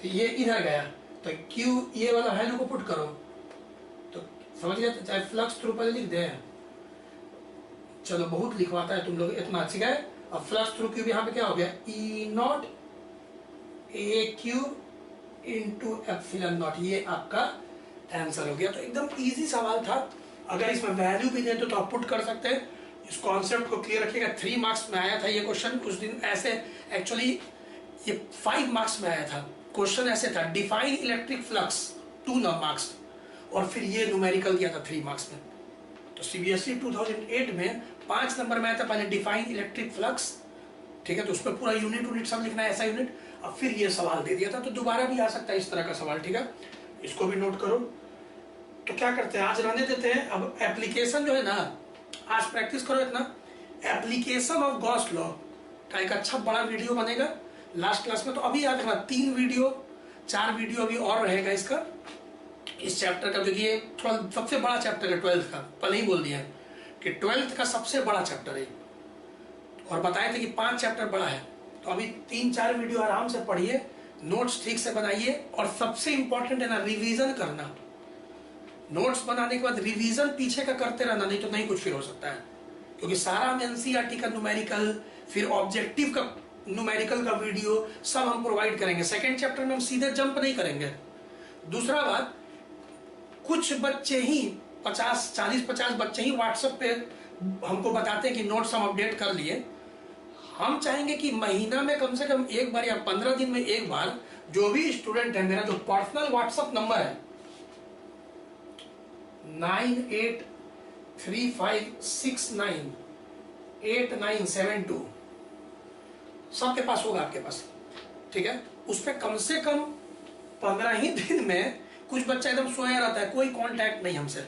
Speaker 1: तो ये इधर गया, तो क्यू ये वाला वैल्यू को पुट करो, तो समझ गए, चाहे फ्लक्स थ्रू पहले लिख दे, चलो बहुत लिखवाता है तुम लोग, इतना ठीक है। अब फ्लक्स थ्रू क्यूब यहाँ पे क्या हो गया, E0 A cube into epsilon not, ये आपका आंसर हो गया। तो एकदम इजी सवाल था, अगर इसमें वैल्यू भी दे तो आप पुट कर सकते हैं। इस कॉन्सेप्ट को क्लियर रखिएगा, 3 मार्क्स में आया था ये क्वेश्चन उस दिन, ऐसे एक्चुअली ये 5 मार्क्स में आया था क्वेश्चन, ऐसे था डिफाइन इलेक्ट्रिक फ्लक्स 2 मार्क्स, और फिर ये न्यूमेरिकल दिया था 3 मार्क्स में। तो सीबीएसई 2008 में 5 नंबर में आया था पहले डिफाइन इलेक्ट्रिक फ्लक्स, ठीक है, तो उस पर पूरा यूनिट सब लिखना है, ऐसा यूनिट, अब फिर ये सवाल दे दिया था, तो दोबारा भी आ सकता है इस तरह का सवाल, ठीक है, इसको भी नोट करो। तो क्या करते हैं, आज रहने देते हैं, अब एप्लीकेशन जो है ना, आज प्रैक्टिस करो इतना, एप्लीकेशन ऑफ गॉस लॉ का एक अच्छा बड़ा वीडियो बनेगा लास्ट क्लास में। तो अभी याद रखना 3 वीडियो 4 वीडियो अभी और रहेगा इसका, इस चैप्टर का, क्योंकि ये थोड़ा सबसे बड़ा चैप्टर है 12th का, पहले ही बोल दिया कि 12th का सबसे बड़ा चैप्टर है, और बताए थे कि 5 चैप्टर बड़ा है। तो अभी 3-4 वीडियो आराम से पढ़िए, नोट्स ठीक से बनाइए, और सबसे इंपॉर्टेंट है ना रिवीजन करना, नोट्स बनाने के बाद रिवीजन पीछे का करते रहना, नहीं तो नहीं कुछ फिर हो सकता है, क्योंकि सारा हम एनसीईआरटी का न्यूमेरिकल, फिर ऑब्जेक्टिव का न्यूमेरिकल का वीडियो सब हम प्रोवाइड करेंगे। सेकेंड चैप्टर में हम सीधे जंप नहीं करेंगे। दूसरा बात, कुछ बच्चे ही 40-50 बच्चे ही व्हाट्सएप पे हमको बताते हैं कि नोट्स हम अपडेट कर लिए। हम चाहेंगे कि महीना में कम से कम एक बार या 15 दिन में एक बार, जो भी स्टूडेंट है, मेरा जो पर्सनल व्हाट्सएप नंबर है 9835698972, सबके पास होगा, आपके पास, ठीक है, उस पर कम से कम 15 ही दिन में, कुछ बच्चा एकदम सोया रहता है, कोई कांटेक्ट नहीं हमसे,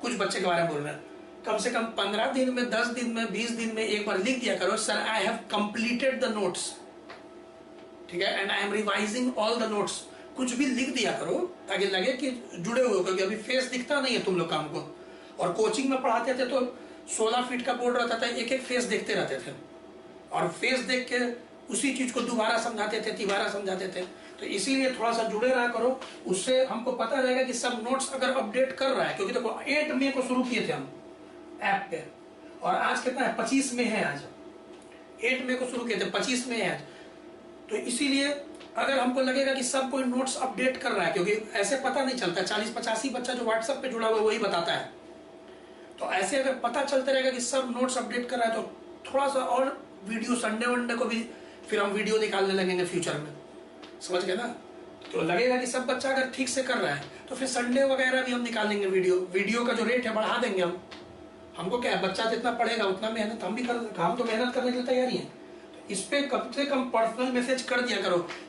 Speaker 1: कुछ बच्चे के बारे में बोल रहे हैं, कम से कम 15 दिन में, 10 दिन में, 20 दिन में एक बार लिख दिया करो, sir I have completed the notes, ठीक है, and I am revising all the notes, कुछ भी लिख दिया करो ताकि लगे कि जुड़े हुए हो, क्योंकि अभी फेस दिखता नहीं है तुम लोग का हमको, और कोचिंग में पढ़ाते थे तो 16 फीट का बोर्ड रहता था, एक एक फेस देखते रहते थे, और फेस देख के उसी चीज को दोबारा समझाते थे, तिबारा समझाते थे। तो इसीलिए थोड़ा सा जुड़े रहा करो, उससे हमको पता रहेगा कि सब नोट्स अगर अपडेट कर रहा है, क्योंकि देखो 8 मई को शुरू किए थे हम ऐप पे, और आज कितना है, 25 में है, आज 8 मई को शुरू किए थे, 25 में है आज। तो इसीलिए अगर हमको लगेगा कि सब कोई नोट्स अपडेट कर रहा है, क्योंकि ऐसे पता नहीं चलता, 40-85 बच्चा जो व्हाट्सएप पे जुड़ा हुआ है वही बताता है, तो ऐसे अगर पता चलता रहेगा कि सब नोट्स अपडेट कर रहा है, तो थोड़ा सा और वीडियो संडे वनडे को भी फिर हम वीडियो निकालने लगेंगे फ्यूचर में, समझ गए ना। तो लगेगा कि सब बच्चा अगर ठीक से कर रहा है, तो फिर संडे वगैरह भी हम निकालेंगे वीडियो का जो रेट है बढ़ा देंगे हम, हमको क्या है, बच्चा जितना पढ़ेगा उतना मेहनत हम भी कर, हम तो मेहनत करने के लिए तैयारी है। तो इस पे कम से कम पर्सनल मैसेज कर दिया करो।